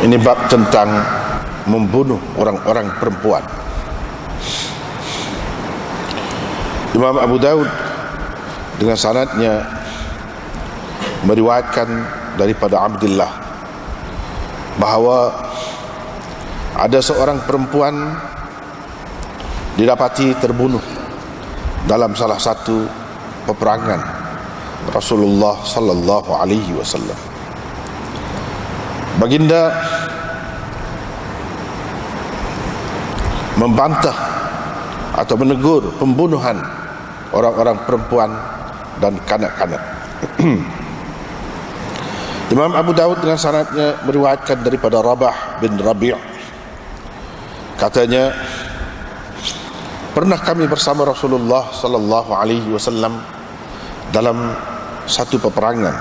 Ini bab tentang membunuh orang-orang perempuan. Imam Abu Daud dengan sanadnya meriwayatkan daripada Abdullah bahawa ada seorang perempuan didapati terbunuh dalam salah satu peperangan Rasulullah sallallahu alaihi wasallam. Baginda membantah atau menegur pembunuhan orang-orang perempuan dan kanak-kanak. Imam Abu Daud dengan sanadnya meriwayatkan daripada Rabah bin Rabi', katanya, pernah kami bersama Rasulullah sallallahu alaihi wasallam dalam satu peperangan.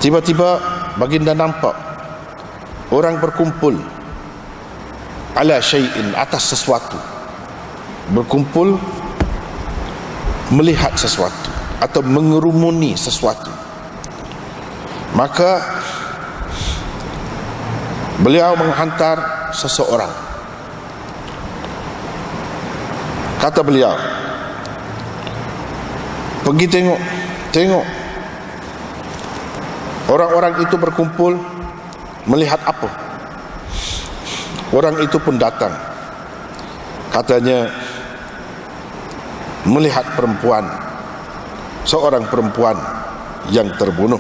Tiba-tiba baginda nampak orang berkumpul ala syai'in, atas sesuatu, berkumpul melihat sesuatu atau mengerumuni sesuatu. Maka beliau menghantar seseorang. Kata beliau, pergi tengok orang-orang itu berkumpul melihat apa. Orang itu pun datang. Katanya, melihat perempuan, seorang perempuan yang terbunuh.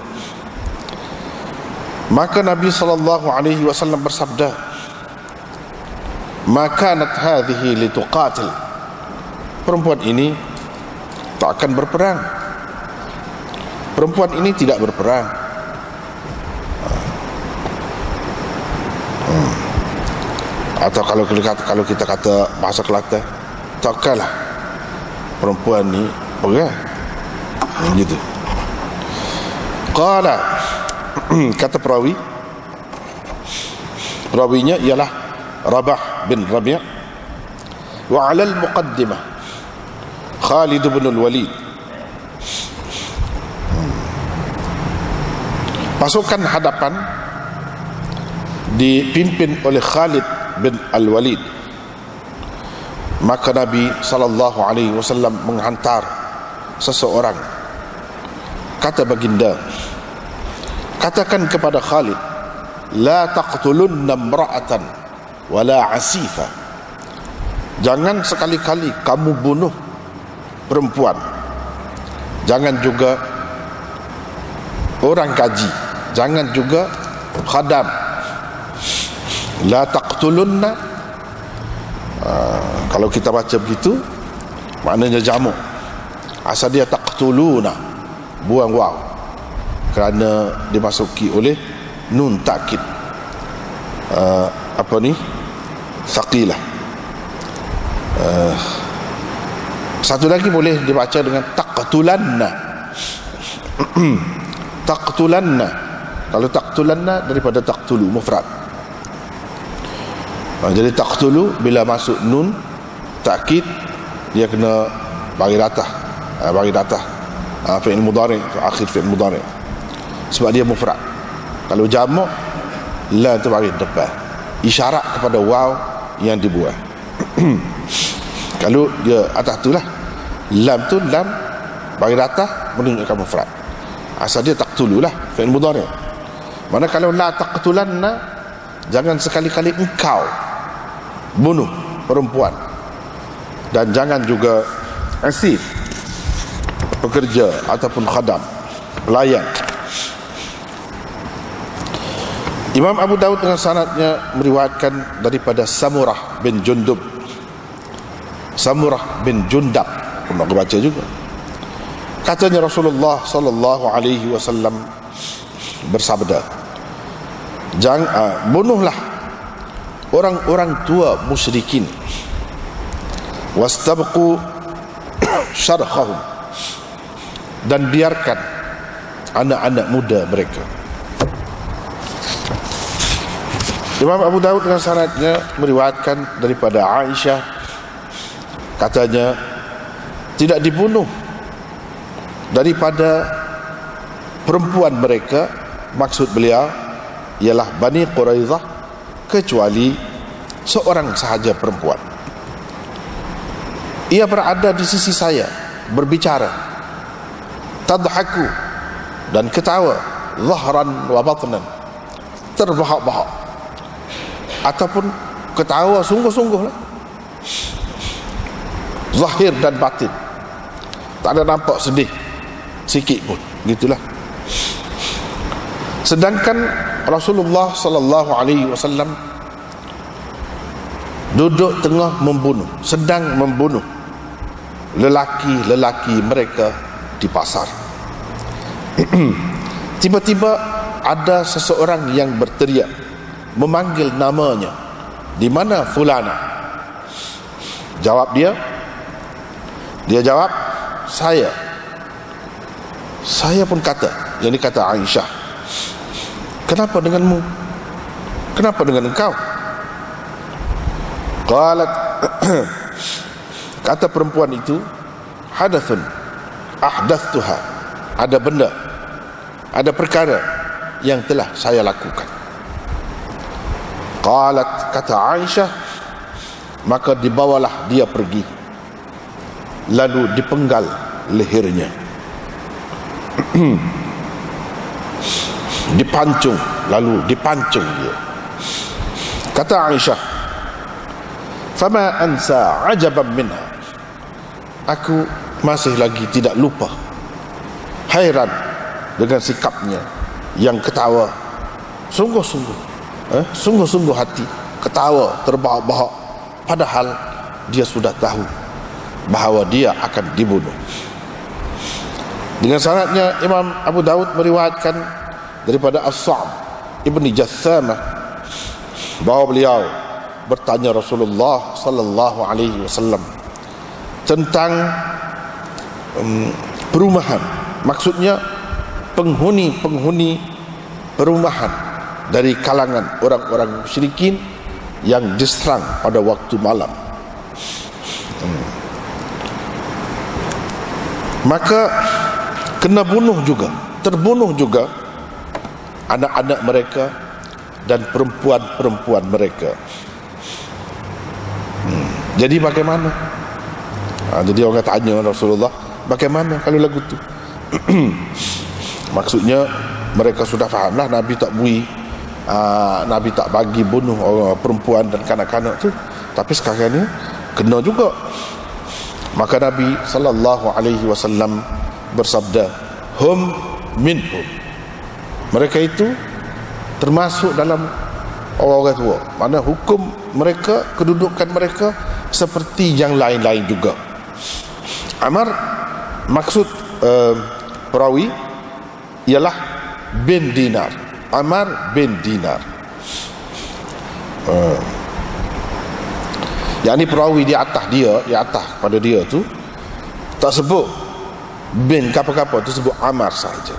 Maka Nabi SAW bersabda, "Ma kanat hadhihi lituqatil." Perempuan ini tak akan berperang. Perempuan ini tidak berperang. Atau kalau kita kata bahasa Kelantan, takkanlah perempuan ni perang. Gitu. Qala, kata perawinya ialah Rabah bin Rabi', wa 'ala al-muqaddimah Khalid bin al-Walid. Pasukan hadapan dipimpin oleh Khalid bin al-Walid. Maka Nabi sallallahu alaihi wasallam menghantar seseorang. Kata baginda, katakan kepada Khalid, la taqtulunna imra'atan wala 'asifa. Jangan sekali-kali kamu bunuh perempuan. Jangan juga orang kaji, jangan juga khadam. La taqtulunna, kalau kita baca begitu maknanya jamak. Asal dia taqtuluna, buang waw, kerana dimasuki oleh nun takkid, saqilah. Satu lagi boleh dibaca dengan taqtulanna. Taqtulanna, kalau taqtulanna daripada taqtulu, mufrad. Jadi taqtulu bila masuk nun takkid, dia kena bagi datah, fi'il mudhari', akhir fi'il mudhari', sebab dia mufrad. Kalau jamak, la tu bagi depan, isyarat kepada waw yang dibuang. Kalau dia atas tu lah, lam tu lam bagi datah menunjukkan mufrad. Asal dia taqtulu lah, fi'il mudhari'. Mana kalau la taqtulanna, jangan sekali-kali engkau bunuh perempuan, dan jangan juga asif, pekerja ataupun khadam, pelayan. Imam Abu Daud dengan sanadnya meriwayatkan daripada Samurah bin Jundub. Samurah bin Jundab, pernah aku baca juga. Katanya Rasulullah sallallahu alaihi wasallam bersabda, bunuhlah orang-orang tua musyrikin, wastabqu syarkhahum, dan biarkan anak-anak muda mereka. Imam Abu Daud dengan sanadnya meriwayatkan daripada Aisyah, katanya, tidak dibunuh daripada perempuan mereka, maksud beliau ialah Bani Quraidah kecuali seorang sahaja perempuan. Ia berada di sisi saya, berbicara, tadhaku, dan ketawa, zahran wa batnan, terbahak-bahak, ataupun ketawa sungguh-sungguh lah, zahir dan batin, tak ada nampak sedih sikit pun, gitulah. Sedangkan Rasulullah sallallahu alaihi wasallam duduk tengah membunuh, sedang membunuh lelaki-lelaki mereka di pasar. Tiba-tiba ada seseorang yang berteriak, memanggil namanya, "Di mana fulana?" Jawab dia jawab, "Saya." Saya pun kata, yang dikata Aisyah, "Kenapa denganmu? Kenapa dengan engkau?" Qalat, kata perempuan itu, "Hadathun ahdathtuha." Ada benda, ada perkara yang telah saya lakukan. Qalat, kata Aisyah, maka dibawalah dia pergi, lalu dipenggal lehernya, dipancung, lalu dipancung dia. Kata Aisyah, "Fama ansa ajaban minha." Aku masih lagi tidak lupa, hairan dengan sikapnya yang ketawa sungguh-sungguh, sungguh-sungguh hati, ketawa terbahak-bahak, padahal dia sudah tahu bahawa dia akan dibunuh. Dengan sanadnya Imam Abu Daud meriwayatkan daripada As-Sa'b Ibni Jassamah bahawa beliau bertanya Rasulullah sallallahu alaihi wasallam tentang perumahan, maksudnya penghuni-penghuni perumahan dari kalangan orang-orang musyrikin yang diserang pada waktu malam. Maka kena bunuh juga, terbunuh juga anak-anak mereka dan perempuan-perempuan mereka. Jadi bagaimana? Jadi orang tanya Rasulullah, bagaimana kalau lagu tu? Maksudnya mereka sudah fahamlah Nabi tak Nabi tak bagi bunuh orang perempuan dan kanak-kanak tu, tapi sekarang ni kena juga. Maka Nabi sallallahu alaihi wasallam bersabda, "Hum minhum." Mereka itu termasuk dalam orang-orang tua. Mana hukum mereka, kedudukan mereka seperti yang lain-lain juga. Amar, maksud perawi ialah bin Dinar. Amar bin Dinar. Yang ni perawi di atas pada dia tu tak sebut bin apa-apa, tu sebut Amar saja.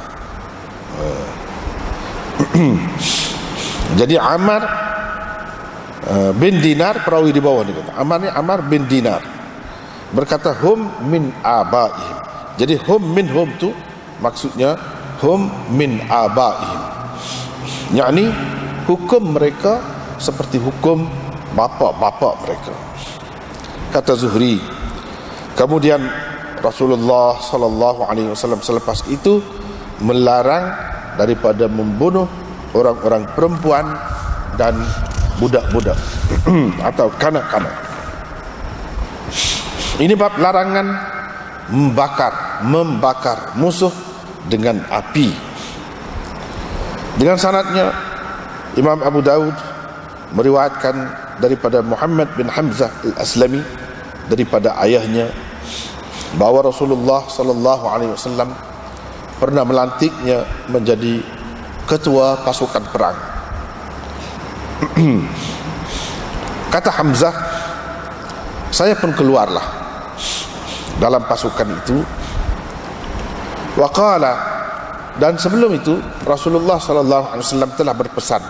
Jadi Amar bin Dinar, perawi di bawah ni kata Amar ni Amar bin Dinar berkata, "Hum min abaihim." Jadi hum min hum tu maksudnya hum min abaihim, yakni hukum mereka seperti hukum bapa-bapa mereka. Kata Zuhri, kemudian Rasulullah sallallahu alaihi wasallam selepas itu melarang daripada membunuh orang-orang perempuan dan budak-budak atau kanak-kanak. Ini bab larangan membakar musuh dengan api. Dengan sanadnya Imam Abu Daud meriwayatkan daripada Muhammad bin Hamzah al-Aslami daripada ayahnya bahawa Rasulullah sallallahu alaihi wasallam pernah melantiknya menjadi ketua pasukan perang. Kata Hamzah, saya pun keluarlah dalam pasukan itu. Waqala, dan sebelum itu Rasulullah sallallahu alaihi wasallam telah berpesan,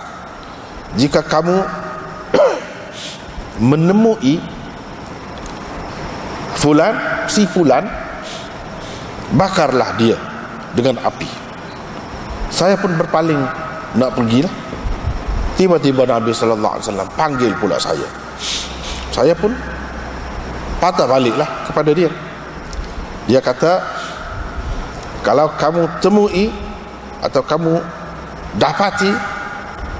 jika kamu menemui si fulan, bakarlah dia dengan api. Saya pun berpaling nak pergilah, Tiba-tiba Nabi sallallahu alaihi wasallam panggil pula saya. Saya pun patah baliklah kepada dia. Dia kata, kalau kamu temui atau kamu dapati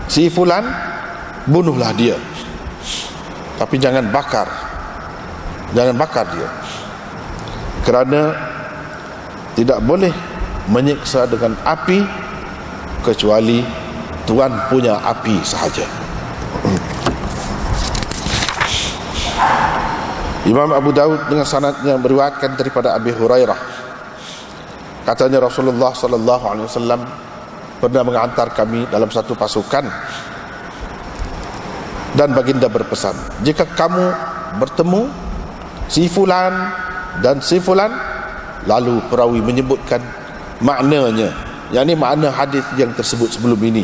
si fulan, bunuhlah dia, tapi jangan bakar dia, kerana tidak boleh menyiksa dengan api kecuali Tuhan punya api sahaja. Imam Abu Daud dengan sanadnya meriwayatkan daripada Abi Hurairah, katanya Rasulullah sallallahu alaihi wasallam pernah mengantar kami dalam satu pasukan, dan baginda berpesan, jika kamu bertemu si fulan dan si fulan, lalu perawi menyebutkan maknanya, yakni makna hadis yang tersebut sebelum ini.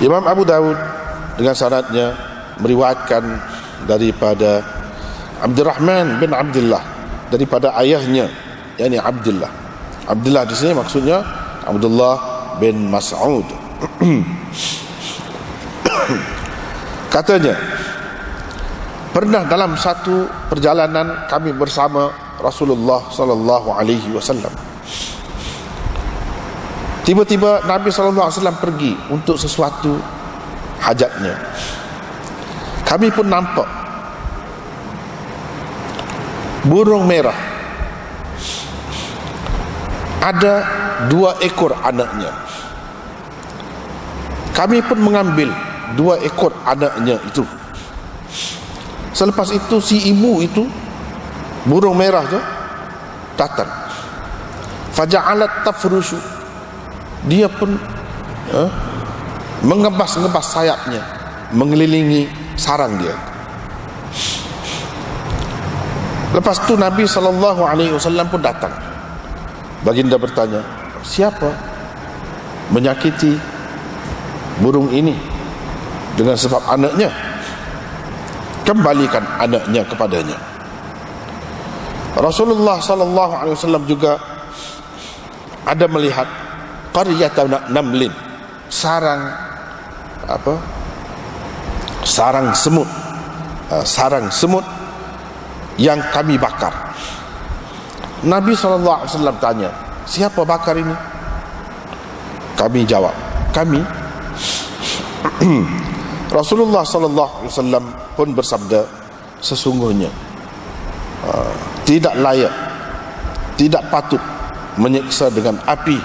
Imam Abu Daud dengan sanadnya meriwayatkan daripada Abdurrahman bin Abdullah, daripada ayahnya, yakni Abdullah. Abdullah di sini maksudnya Abdullah bin Mas'ud. Katanya, pernah dalam satu perjalanan kami bersama Rasulullah sallallahu alaihi wasallam. Tiba-tiba Nabi sallallahu alaihi wasallam pergi untuk sesuatu hajatnya. Kami pun nampak burung merah, ada 2 ekor anaknya. Kami pun mengambil 2 ekor anaknya itu. Selepas itu si ibu itu, burung merah tu datang. Faja'alat tafrushu, dia pun mengebas-ngebas sayapnya mengelilingi sarang dia. Lepas tu Nabi SAW pun datang. Baginda bertanya, siapa menyakiti burung ini dengan sebab anaknya? Kembalikan anaknya kepadanya. Rasulullah SAW juga ada melihat qaryatan namlin, sarang semut yang kami bakar. Nabi SAW tanya, siapa bakar ini? Kami jawab, kami. Rasulullah SAW pun bersabda, sesungguhnya tidak layak, tidak patut menyiksa dengan api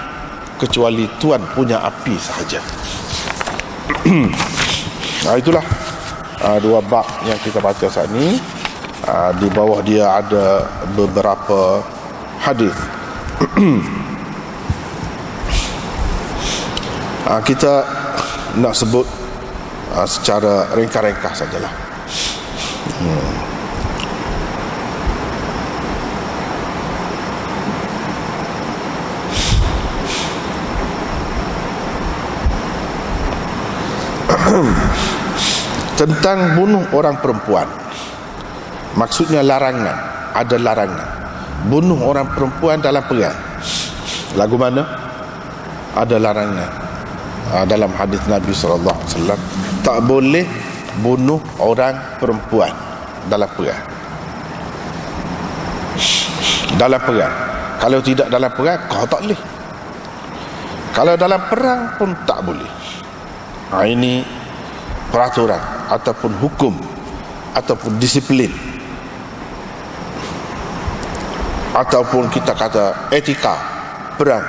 kecuali Tuhan punya api sahaja. Nah, itulah 2 bab yang kita baca saat ini. Di bawah dia ada beberapa hadis. Kita nak sebut secara ringkas-ringkas sajalah. Tentang bunuh orang perempuan, maksudnya larangan, ada larangan bunuh orang perempuan dalam perang. Lagu mana? Ada larangan. Dalam hadis Nabi SAW, tak boleh bunuh orang perempuan dalam perang. Dalam perang. Kalau tidak dalam perang, kau tak boleh. Kalau dalam perang pun tak boleh. Ini peraturan ataupun hukum ataupun disiplin, ataupun kita kata etika perang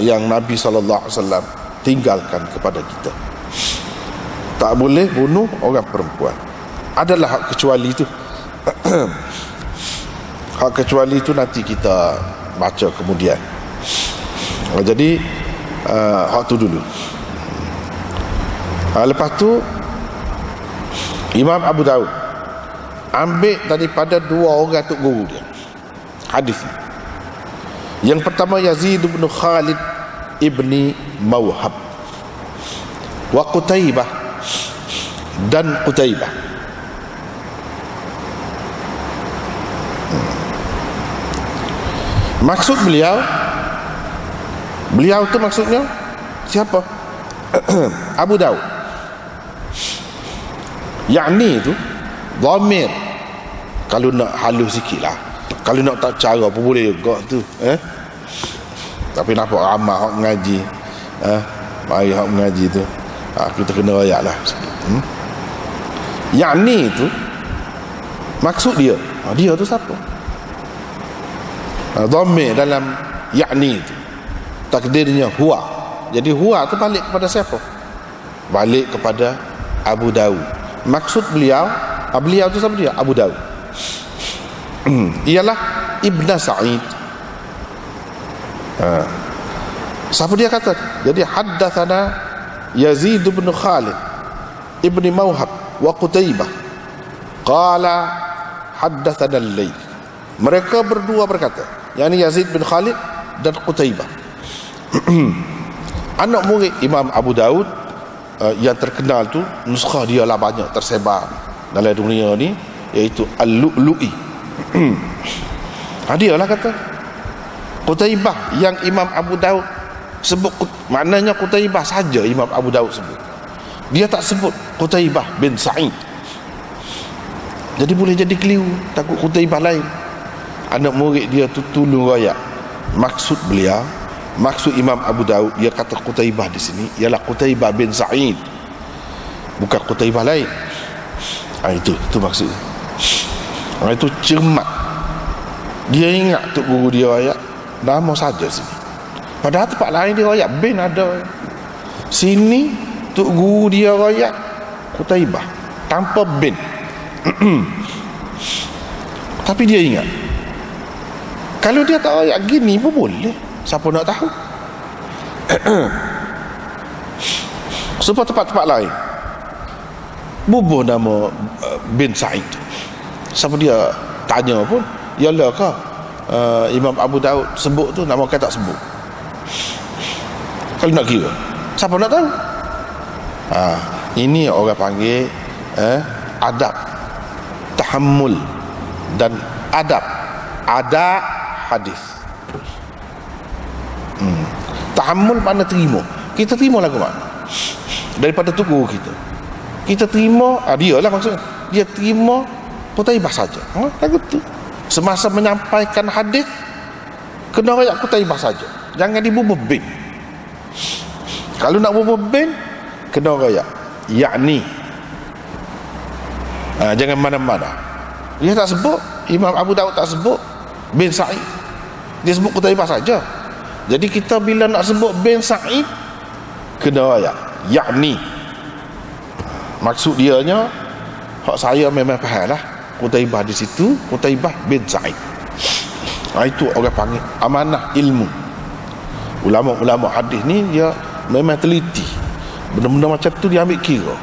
yang Nabi SAW tinggalkan kepada kita. Tak boleh bunuh orang perempuan. Adalah hak kecuali itu. Hak kecuali itu nanti kita baca kemudian. Jadi hak tu dulu. Lepas tu Imam Abu Daud ambil daripada 2 orang tok guru dia hadis. Yang pertama Yazid bin Khalid ibni Mawhab wa Qutaibah dan Qutaibah. Maksud beliau tu maksudnya siapa? Abu Daud. Yakni tu dhamir, kalau nak halus sikit lah, kalau nak tak cara apa boleh juga tu, tapi nampak ramai hak mengaji, mari hak mengaji tu, kita kena ayat lah sikit. Yakni tu maksud dia, dia tu siapa? Dhamir dalam yakni tu takdirnya huwa. Jadi huwa tu balik kepada siapa? Balik kepada Abu Daud. Maksud beliau, beliau tu siapa dia? Abu Daud. Ialah Ibn Sa'id. Siapa dia kata? Jadi haddatsana Yazid bin Khalid ibn Mawhab wa Qutaibah qala haddatsana al-Layth. Mereka berdua berkata, yakni Yazid bin Khalid dan Qutaibah, anak murid Imam Abu Daud, yang terkenal tu, nuskah dia lah banyak tersebar dalam dunia ni, iaitu Al-Lu'lu'i. Dia lah kata Qutaibah yang Imam Abu Daud sebut, maknanya Qutaibah saja Imam Abu Daud sebut, dia tak sebut Qutaibah bin Sa'id. Jadi boleh jadi keliru, takut Qutaibah lain. Anak murid dia tu tolong royak. Maksud beliau, maksud Imam Abu Daud, dia kata Qutaibah di sini ialah Qutaibah bin Sa'id, bukan Qutaibah lain. Itu maksudnya. Itu cermat. Dia ingat tok guru dia royak nama saja sini. Padahal tempat lain dia royak bin ada. Sini tok guru dia royak Qutaibah tanpa bin. Tapi dia ingat. Kalau dia tak royak gini pun boleh, siapa nak tahu. Sebab tempat-tempat lain bubuh nama bin Sa'id, siapa dia tanya pun, yalah kah Imam Abu Daud sebut tu, nama kan tak sebut. Kalau nak kira, siapa nak tahu. Ini orang panggil adab tahammul dan adab hadis. Tahammul makna terima. Kita terima lagu mana? Daripada tu guru kita terima, dia lah maksudnya, dia terima Qutaibah saja. Lagu tu semasa menyampaikan hadis kena royak Qutaibah saja, jangan dibubuh bin. Kalau nak bubuh bin kena royak yakni, jangan mana-mana. Dia tak sebut, Imam Abu Daud tak sebut bin Sa'id, dia sebut Qutaibah saja. Jadi kita bila nak sebut bin Sa'id kena royak yakni. Maksud dianya, hak saya memang faham lah, Qutaibah di situ, Qutaibah bin Sa'id. Itu orang panggil amanah ilmu. Ulama-ulama hadis ni dia memang teliti, benda-benda macam tu dia ambil kira.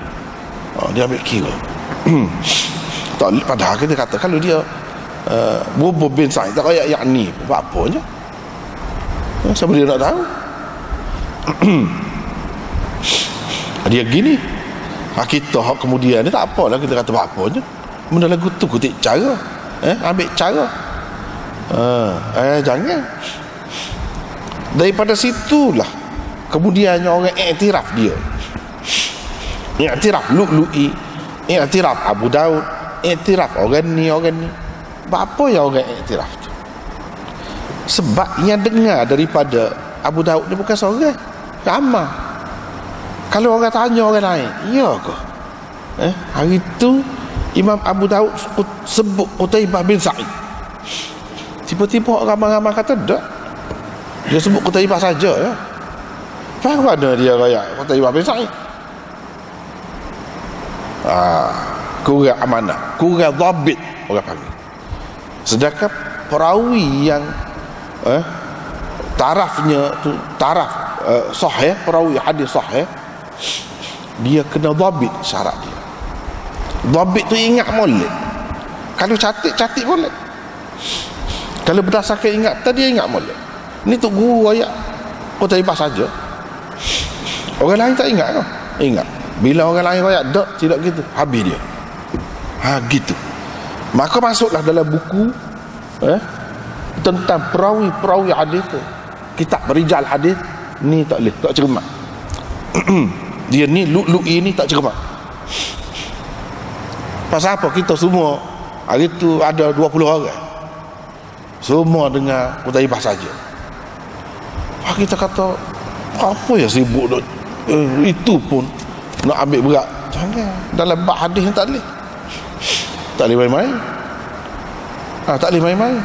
Dia ambil kira. Padahal kita kata kalau dia bubuh bin Sa'id tak royak yakni, buat apanya? Siapa dia nak tahu? Dia gini. Kita hak kemudian ni tak apalah kita kata apa je. Benda lagu tu kutip cara, ambil cara. Jangan. Daripada situlah kemudiannya orang iktiraf dia. Iktiraf Lu'lu'i, iktiraf Abu Daud, iktiraf orang ni. Apa yang orang iktiraf tu? Sebab yang dengar daripada Abu Daud ni bukan seorang, ramai. Kalau orang tanya orang lain, iya ke? Hari tu Imam Abu Daud sebut Qutaibah bin Sa'id. Tiba-tiba orang ramai-ramai kata tak. Dia sebut Qutaibah saja ya. Faham mana dia raya Qutaibah bin Sa'id? Kurang amanah, kurang dhabit orang panggil. Sedangkan perawi yang tarafnya tu taraf sahih, perawi hadis sahih, dia kena dhabit syarat dia. Dhabit tu ingat molek. Kalau catik boleh. Kalau berdasarkan ingatan dia ingat molek. Ni tu guru ayat Qutaibah saja. Orang lain tak ingat ke? Ingat. Bila orang lain ayat tak, tidak gitu, habis dia. Gitu. Maka masuklah dalam buku tentang perawi hadis tu. Kitab rijal hadis ni tak boleh, tak cermat. Dia ni Lu'lu'i ni tak cermat. Pasal apa? Kita semua hari tu ada 20 orang, semua dengar Qutaibah saja. Kita kata apa ya sibuk duk, itu pun nak ambil berat. Jangan, dalam bab hadis tak boleh. Tak boleh main-main. Tak boleh main-main.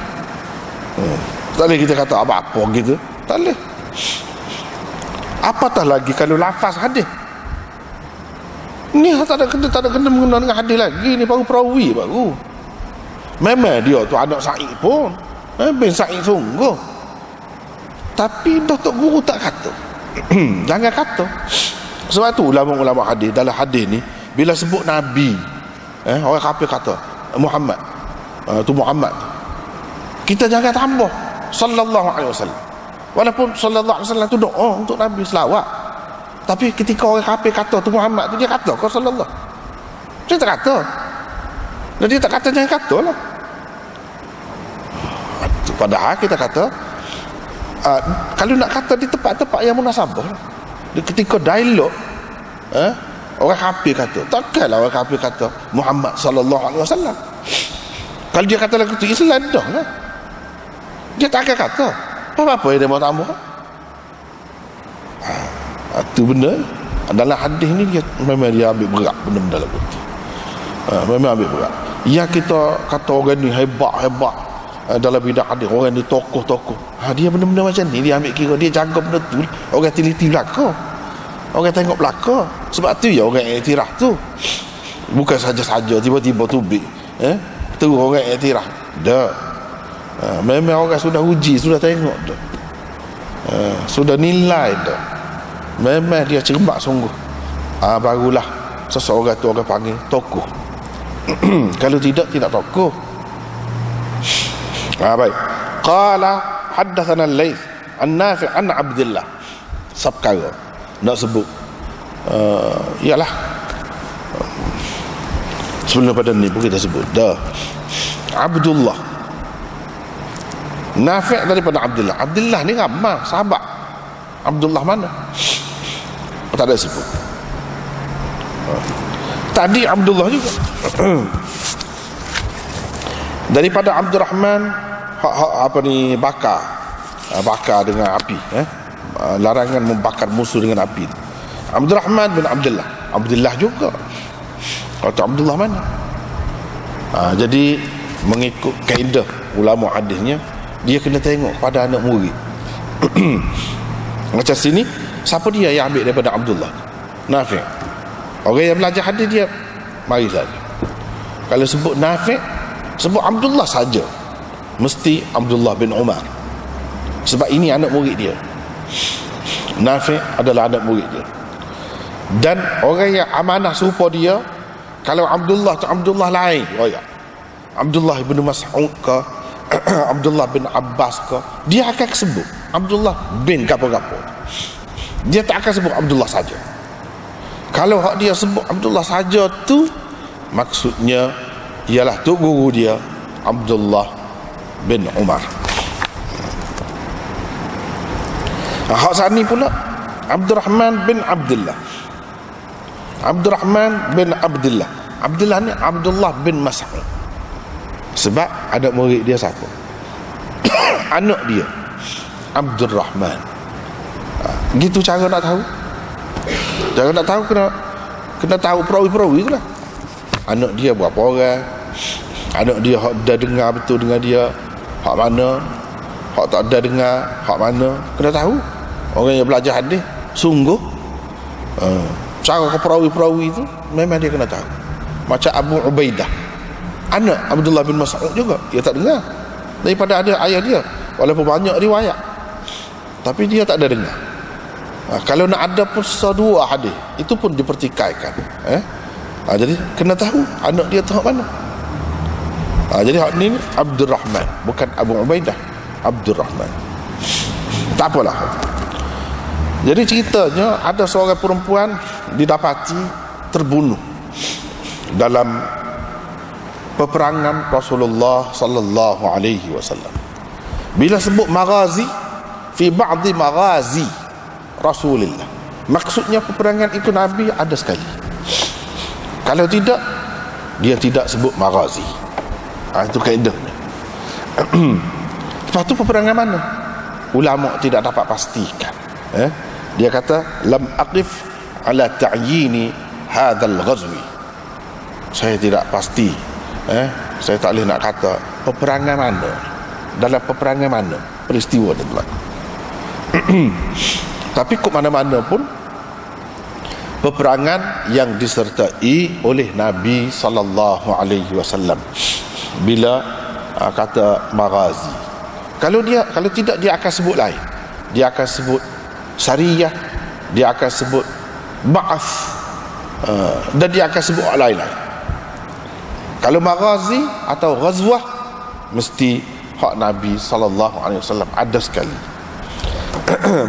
Tak boleh kita kata apa-apa gitu. Tak boleh. Apatah lagi kalau lafaz hadis. Ni tak ada kena mengenal dengan hadis lagi. Ni baru perawi baru. Memang dia tu anak Sa'id pun, bin Sa'id sungguh. Tapi Tok Guru tak kata. Jangan kata. Sebab tu ulama-ulama hadis, dalam hadis ni bila sebut Nabi, orang kafir kata Muhammad, tu Muhammad, kita jangan tambah sallallahu alaihi wasallam. Walaupun sallallahu alaihi wasallam tu doa untuk Nabi, selawat. Tapi ketika orang kafir kata tu Muhammad tu, dia kata kau sallallahu. Dia tak kata. Dan dia tak kata, jangan kata lah. Padahal kita kata kalau nak kata di tempat-tempat yang munasabah lah. Ketika dialog, orang kafir kata, takkanlah orang kafir kata Muhammad sallallahu alaihi wasallam. Kalau dia kata lagu tu Islam dah lah. Dia tak akan kata apa-apa yang dia mau tambah. Itu benar. Dalam hadis ni dia memang dia ambil berat benda-benda lagu tu. Memang ambil berat. Yang kita kata orang ni hebat-hebat dalam bidang hadis, orang ni tokoh-tokoh, dia benda-benda macam ni dia ambil kira, dia jaga benda tu. Orang teliti belaka, orang tengok belaka. Sebab tu ya orang iktiraf tu bukan saja-saja tiba-tiba tubik tu orang iktiraf dah. Memang orang sudah uji, sudah tengok dah, sudah nilai dah. Memang dia cermat sungguh. Barulah seseorang tu orang panggil tokoh. Kalau tidak tokoh. Baik. Qala haddatsana al-Laits an-Nafi' an Abdullah. Sabkara nak sebut ialah sebelum pada ni pun kita sebut dah Abdullah. Nafi' daripada Abdullah. Abdullah ni ramai sahabat. Abdullah mana? Tak ada sebut. Tadi Abdullah juga. Daripada Abdurrahman bakar dengan api, larangan membakar musuh dengan api. Abdurrahman bin Abdullah. Abdullah juga. Kata Abdullah mana? Jadi mengikut kaedah ulama hadisnya, dia kena tengok pada anak murid. Macam sini, siapa dia yang ambil daripada Abdullah? Nafi'. Orang yang belajar hadis dia mari saja. Kalau sebut Nafi', sebut Abdullah saja, mesti Abdullah bin Umar. Sebab ini anak murid dia. Nafi' adalah anak murid dia. Dan orang yang amanah serupa dia, kalau Abdullah tu Abdullah lain, Abdullah bin Mas'ud ke, Abdullah bin Abbas ke, dia akan sebut Abdullah bin gapo-gapo. Dia tak akan sebut Abdullah saja. Kalau dia sebut Abdullah saja tu, maksudnya ialah tok guru dia Abdullah bin Umar. Hak sani pula Abdurrahman bin Abdullah. Abdurrahman bin Abdullah. Abdullah ni Abdullah bin Mas'ud. Sebab anak murid dia siapa? Anak dia Abdurrahman. Gitu cara nak tahu. Cara nak tahu kena tahu perawi-perawi itulah. Anak dia berapa orang, anak dia hak dah dengar betul dengan dia hak mana, hak tak ada dengar hak mana, kena tahu. Orang yang belajar hadis sungguh cara ke perawi-perawi itu memang dia kena tahu. Macam Abu Ubaidah, anak Abdullah bin Mas'ud juga, dia tak dengar daripada ada ayah dia, walaupun banyak riwayat, tapi dia tak ada dengar. Kalau nak ada pun dua hadis, itu pun dipertikaikan. Jadi kena tahu anak dia tu mana. Jadi hak ni Abdurrahman, bukan Abu Ubaidah, Abdurrahman. Tak apalah. Jadi ceritanya ada seorang perempuan didapati terbunuh dalam peperangan Rasulullah sallallahu alaihi wasallam. Bila sebut maghazi, fi ba'dhi maghazi Rasulullah, maksudnya peperangan itu Nabi ada sekali. Kalau tidak, dia tidak sebut maghazi. Itu kaedahnya. Lepas tu peperangan mana? Ulama tidak dapat pastikan. Dia kata lam aqif ala ta'yini hadzal ghazwi. Saya tidak pasti. Saya tak boleh nak kata peperangan mana, dalam peperangan mana peristiwa itu berlaku. Tapi ke mana-mana pun peperangan yang disertai oleh Nabi sallallahu alaihi wasallam. Bila kata maghazi, kalau tidak dia akan sebut lain. Dia akan sebut sariyah, dia akan sebut ba'ath, dan dia akan sebut lain-lain. Kalau maghazi atau ghazwah, mesti hak Nabi sallallahu alaihi wasallam ada sekali.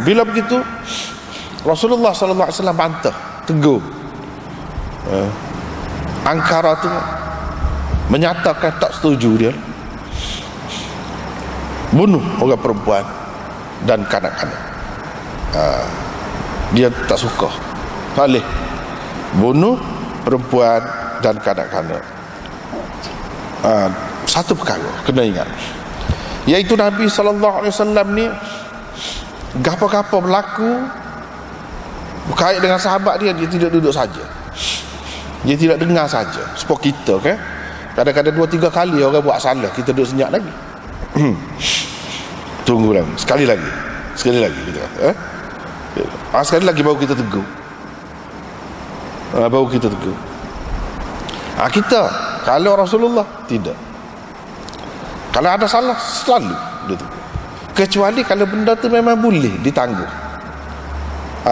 Bila begitu, Rasulullah sallallahu alaihi wasallam bantah, tegur. Ankara tu menyatakan tak setuju dia. Bunuh orang perempuan dan kanak-kanak. Dia tak suka. Tak boleh bunuh perempuan dan kanak-kanak. Satu perkara kena ingat, iaitu Nabi sallallahu alaihi wasallam ni gapo-gapo berlaku berkait dengan sahabat dia tidak duduk saja. Dia tidak dengar saja. Seperti kita kan, kadang-kadang 2-3 kali orang buat salah, kita duduk senyap lagi. Tunggu lagi, sekali lagi kita kata, sekali lagi baru kita tegur. Kita, kalau Rasulullah tidak, kalau ada salah selalu dia tegur, kecuali kalau benda tu memang boleh ditangguh.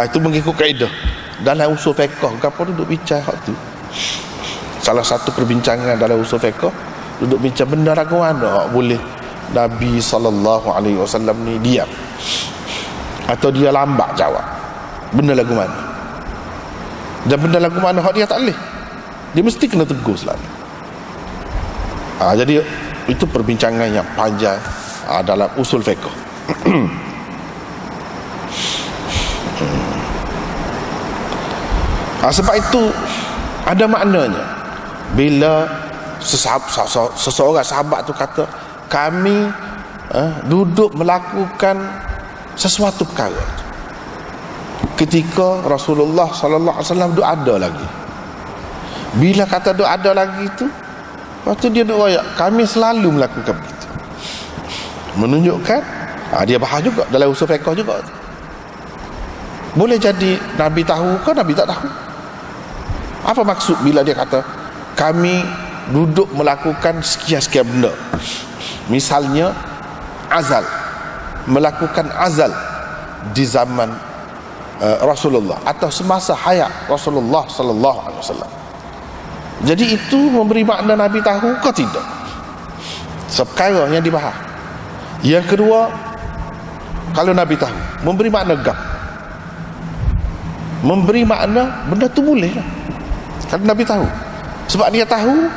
Itu mengikut kaedah dalam usul fiqh. Gapo duduk bincang hak tu, salah satu perbincangan dalam usul fiqh, duduk bincang benda lagu mana hak boleh Nabi sallallahu alaihi wasallam ni diam atau dia lambat jawab. Benda lagu mana, dan benda lagu mana hak dia tak boleh, dia mesti kena tegur selalu. Jadi itu perbincangan yang panjang dalam usul fiqh. Sebab itu ada maknanya bila seseorang sahabat tu kata kami duduk melakukan sesuatu perkara ketika Rasulullah sallallahu alaihi wasallam duduk ada lagi. Bila kata duduk ada lagi tu, waktu dia duduk royak, kami selalu melakukan begitu. Menunjukkan dia bahas juga dalam usul fiqh juga. Boleh jadi Nabi tahu ke Nabi tak tahu. Apa maksud bila dia kata kami duduk melakukan sekian-sekian benda? Misalnya azal, melakukan azal di zaman Rasulullah atau semasa hayat Rasulullah sallallahu alaihi wasallam. Jadi itu memberi makna Nabi tahu ke tidak? Seperkara yang dibahas. Yang kedua, kalau Nabi tahu, memberi makna gap. Memberi makna benda tu boleh lah. Kalau Nabi tahu, sebab dia tahu,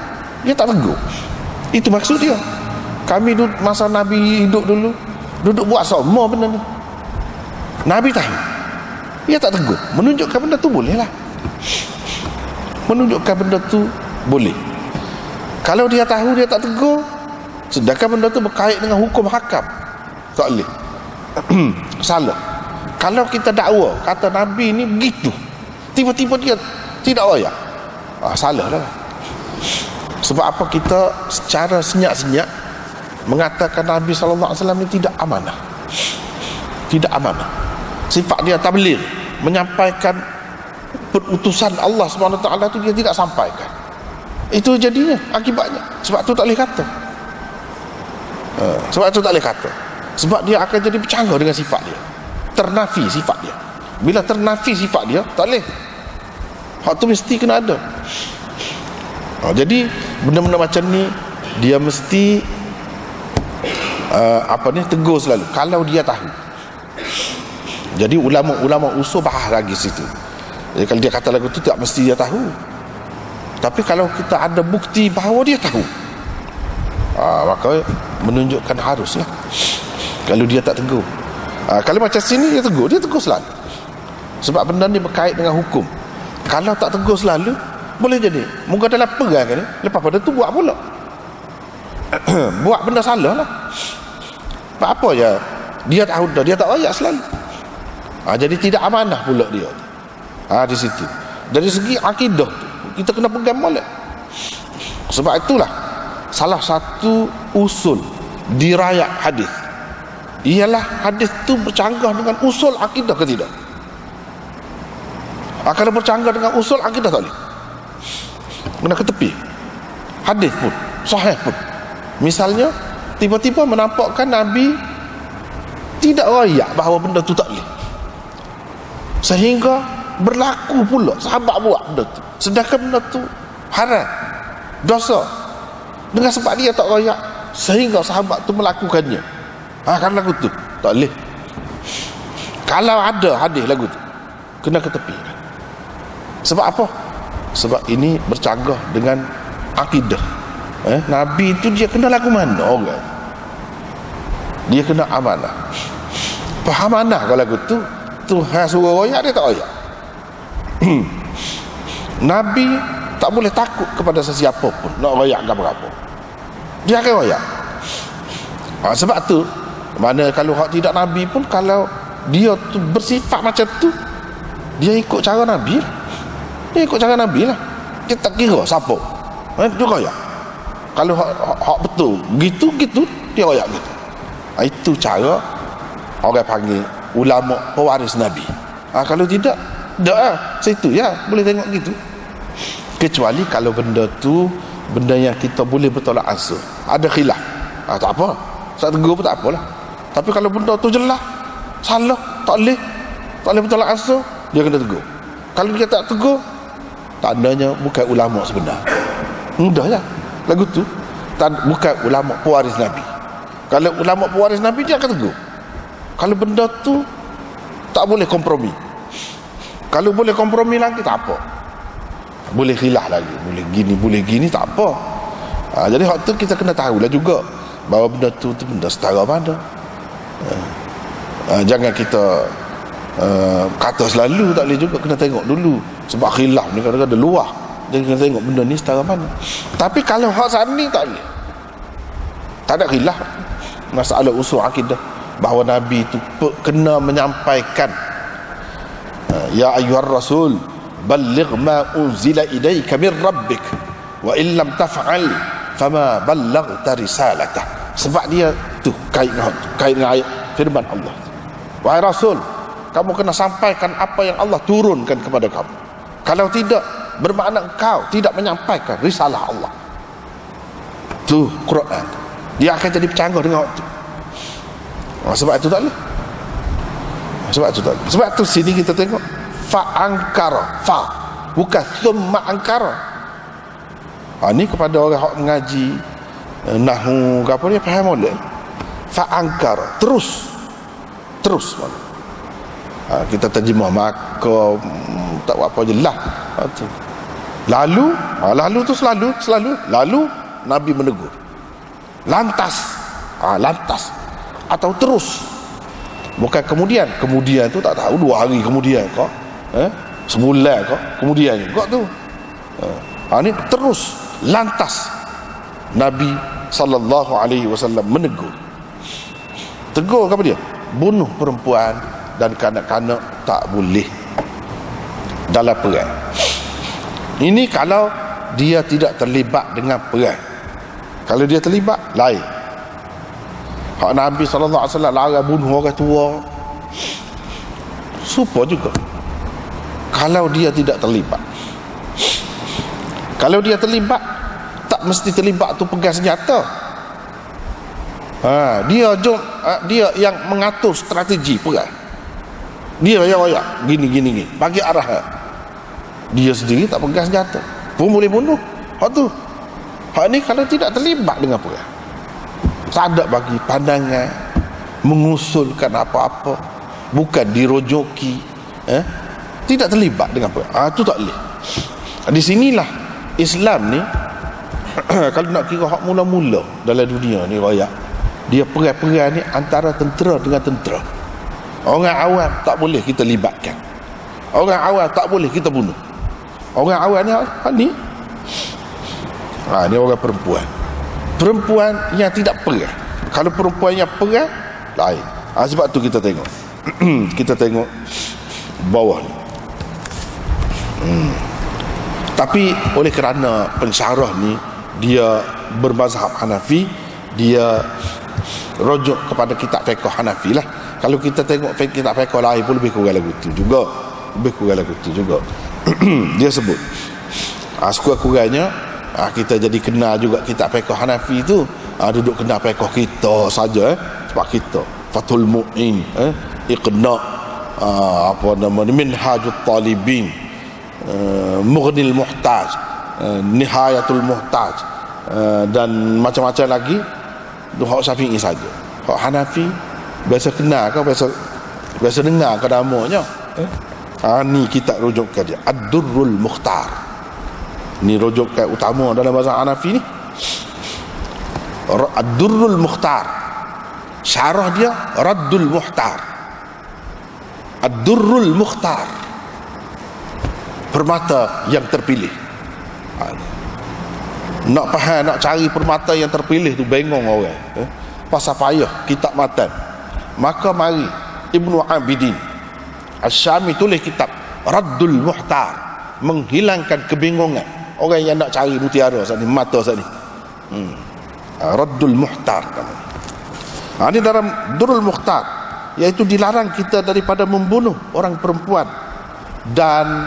dia tak tegur. Itu maksud dia. Kami masa Nabi hidup dulu, duduk buat semua benda ni. Nabi tahu, dia tak tegur. Menunjukkan benda tu boleh lah. Menunjukkan benda tu boleh. Kalau dia tahu, dia tak tegur, sedangkan benda tu berkait dengan hukum hakam, tak boleh. Salah. Kalau kita dakwa kata Nabi ni begitu, tiba-tiba dia tidak layak, salah lah. Sebab apa kita secara senyap-senyap mengatakan Nabi sallallahu alaihi wasallam ni tidak amanah. Tidak amanah. Sifat dia tabligh, menyampaikan perutusan Allah Subhanahu wa taala tu dia tidak sampaikan. Itu jadinya akibatnya. Sebab tu tak boleh kata. Sebab dia akan jadi bercanggah dengan sifat dia. Ternafi sifat dia. Bila ternafi sifat dia, tak boleh. Hak tu mesti kena ada. Jadi benda-benda macam ni dia mesti tegur selalu kalau dia tahu. Jadi ulama usul bahas lagi situ. Jadi kalau dia kata lagu tu tak mesti dia tahu. Tapi kalau kita ada bukti bahawa dia tahu, maka menunjukkan haruslah. Kalau dia tak tegur, kalau macam sini dia tegur selalu. Sebab benda ni berkait dengan hukum. Kalau tak tegur selalu, boleh jadi muka dalam perang kan, lepas pada tu buat pula buat benda salah lah. Apa je dia tahu dah, dia tak royak selalu. Jadi tidak amanah pula dia. Di situ dari segi akidah kita kena pegang molek. Sebab itulah salah satu usul dirayak hadis ialah hadis tu bercanggah dengan usul akidah ke tidak. Kalau bercanggah dengan usul akidah tak boleh, kena ke tepi. Hadis pun sahih pun, misalnya tiba-tiba menampakkan Nabi tidak royak bahawa benda tu tak boleh, sehingga berlaku pula sahabat buat benda tu, sedangkan benda tu haram, dosa, dengan sebab dia tak royak sehingga sahabat tu melakukannya. Kan lagu tu tak boleh. Kalau ada hadis lagu tu, kena ke tepi. Sebab apa? Sebab ini bercanggah dengan akidah. Nabi itu dia kena lagu mana orang, dia kena amanah. Faham amanah kalau lagu tu Tuhan suruh royak, dia tak royak. Nabi tak boleh takut kepada sesiapa pun nak royak ke apa-apa, dia akan royak. Sebab tu mana kalau hak tidak Nabi pun, kalau dia tu bersifat macam tu, dia ikut cara Nabi lah. Dia ikut cara Nabi lah. Dia tak kira siapa, dia royak. Kalau hak betul gitu dia royak gitu. Itu cara orang panggil ulama pewaris Nabi. Kalau tidak, tak lah. Situ ya boleh tengok gitu. Kecuali kalau benda tu benda yang kita boleh bertolak ansur, ada khilaf, tak apa, tak tegur pun tak apalah. Tapi kalau benda tu jelas salah, tak boleh bertolak ansur, dia kena tegur. Kalau dia tak tegur, tandanya bukan ulama sebenar. Mudah je lagu tu, bukan ulama pewaris Nabi. Kalau ulama pewaris Nabi, dia akan tegur. Kalau benda tu tak boleh kompromi, kalau boleh kompromi lagi tak apa, boleh khilaf lagi, boleh gini tak apa. Jadi hak tu kita kena tahulah juga bahawa benda tu benda setara mana. Jangan kita kata selalu, tak boleh juga, kena tengok dulu. Sebab khilaf ni kadang-kadang luah, jadi kena tengok benda ni setara mana. Tapi kalau hak sani tak boleh, tak ada khilaf. Masalah usul akidah bahawa Nabi itu kena menyampaikan, ya ayyuhar rasul balligh ma unzila ilaika min rabbik wa illam taf'al fama ballaghta risalatah. Sebab dia tu kait dengan ayat firman Allah, wahai rasul, kamu kena sampaikan apa yang Allah turunkan kepada kamu. Kalau tidak, bermakna engkau tidak menyampaikan risalah Allah. Tu Quran, dia akan jadi bercanggah dengan waktu. Sebab itu tak boleh. Sebab tu sini kita tengok fa'angkara, bukan thumma angkara. Ni kepada orang yang mengaji nahwu ke apa, dia faham boleh. Fa'angkara, terus mana. Kita terjemah maka tak apa jelas. Lalu tu selalu lalu Nabi menegur. Lantas atau terus, bukan kemudian tu tak tahu 2 hari kemudian kok, sebulan kok kemudian kok tu. Ni terus, lantas Nabi sallallahu alaihi wasallam menegur. Tegur apa dia? Bunuh perempuan dan kanak-kanak tak boleh dalam perang. Ini kalau dia tidak terlibat dengan perang. Kalau dia terlibat, lain. Hak Nabi SAW larang bunuh orang tua, supa juga. Kalau dia tidak terlibat. Kalau dia terlibat, tak mesti terlibat tu pegang senjata. Dia yang mengatur strategi perang. Dia yang royak gini bagi arahan. Dia sendiri tak pegang senjata pun boleh bunuh. Hak tu, hak ni kalau tidak terlibat dengan perang, tak ada bagi pandangan mengusulkan apa-apa, bukan dirojoki, tidak terlibat dengan perang, tu tak boleh. Di sinilah Islam ni kalau nak kira hak mula-mula dalam dunia ni royak, dia perang-perang ni antara tentera dengan tentera. Orang awam tak boleh kita libatkan. Orang awam tak boleh kita bunuh. Orang awam ni ni orang perempuan. Perempuan yang tidak perang. Kalau perempuan yang perang lain. Sebab tu kita tengok kita tengok bawah ni. Tapi oleh kerana pensyarah ni dia bermazhab Hanafi, dia rujuk kepada kitab fiqh Hanafi lah. Kalau kita tengok kitab fiqh lain pun lebih kurang lagu tu juga. Lebih kurang lagu tu juga. Dia sebut sekurang-kurangnya kita jadi kenal juga kitab fiqh Hanafi tu. Duduk kenal fiqh kita saja sebab kita Fathul Mu'in, Iqna, apa nama ni, Minhajut Talibin, Mughnil Muhtaj, Nihayatul Muhtaj, dan macam-macam lagi. Tu hak Syafi'i saja. Hak Hanafi biasa kenal ke, biasa dengar ke namanya. Ni kita rujukkan dia Ad-Durrul Mukhtar. Ni rujukan utama dalam bahasa Hanafi ni. Ad-Durrul Mukhtar. Syarah dia Raddul Muhtar. Ad-Durrul Mukhtar, permata yang terpilih. Nak faham, nak cari permata yang terpilih tu bengong orang. Pasal payah kitab matan. Maka mari Ibnu Abidin Asy-Syami tulis kitab Raddul Muhtar, menghilangkan kebingungan orang yang nak cari mutiara saat ni, mata saat ni. Raddul Muhtar. Ini dalam Durrul Mukhtar, iaitu dilarang kita daripada membunuh orang perempuan dan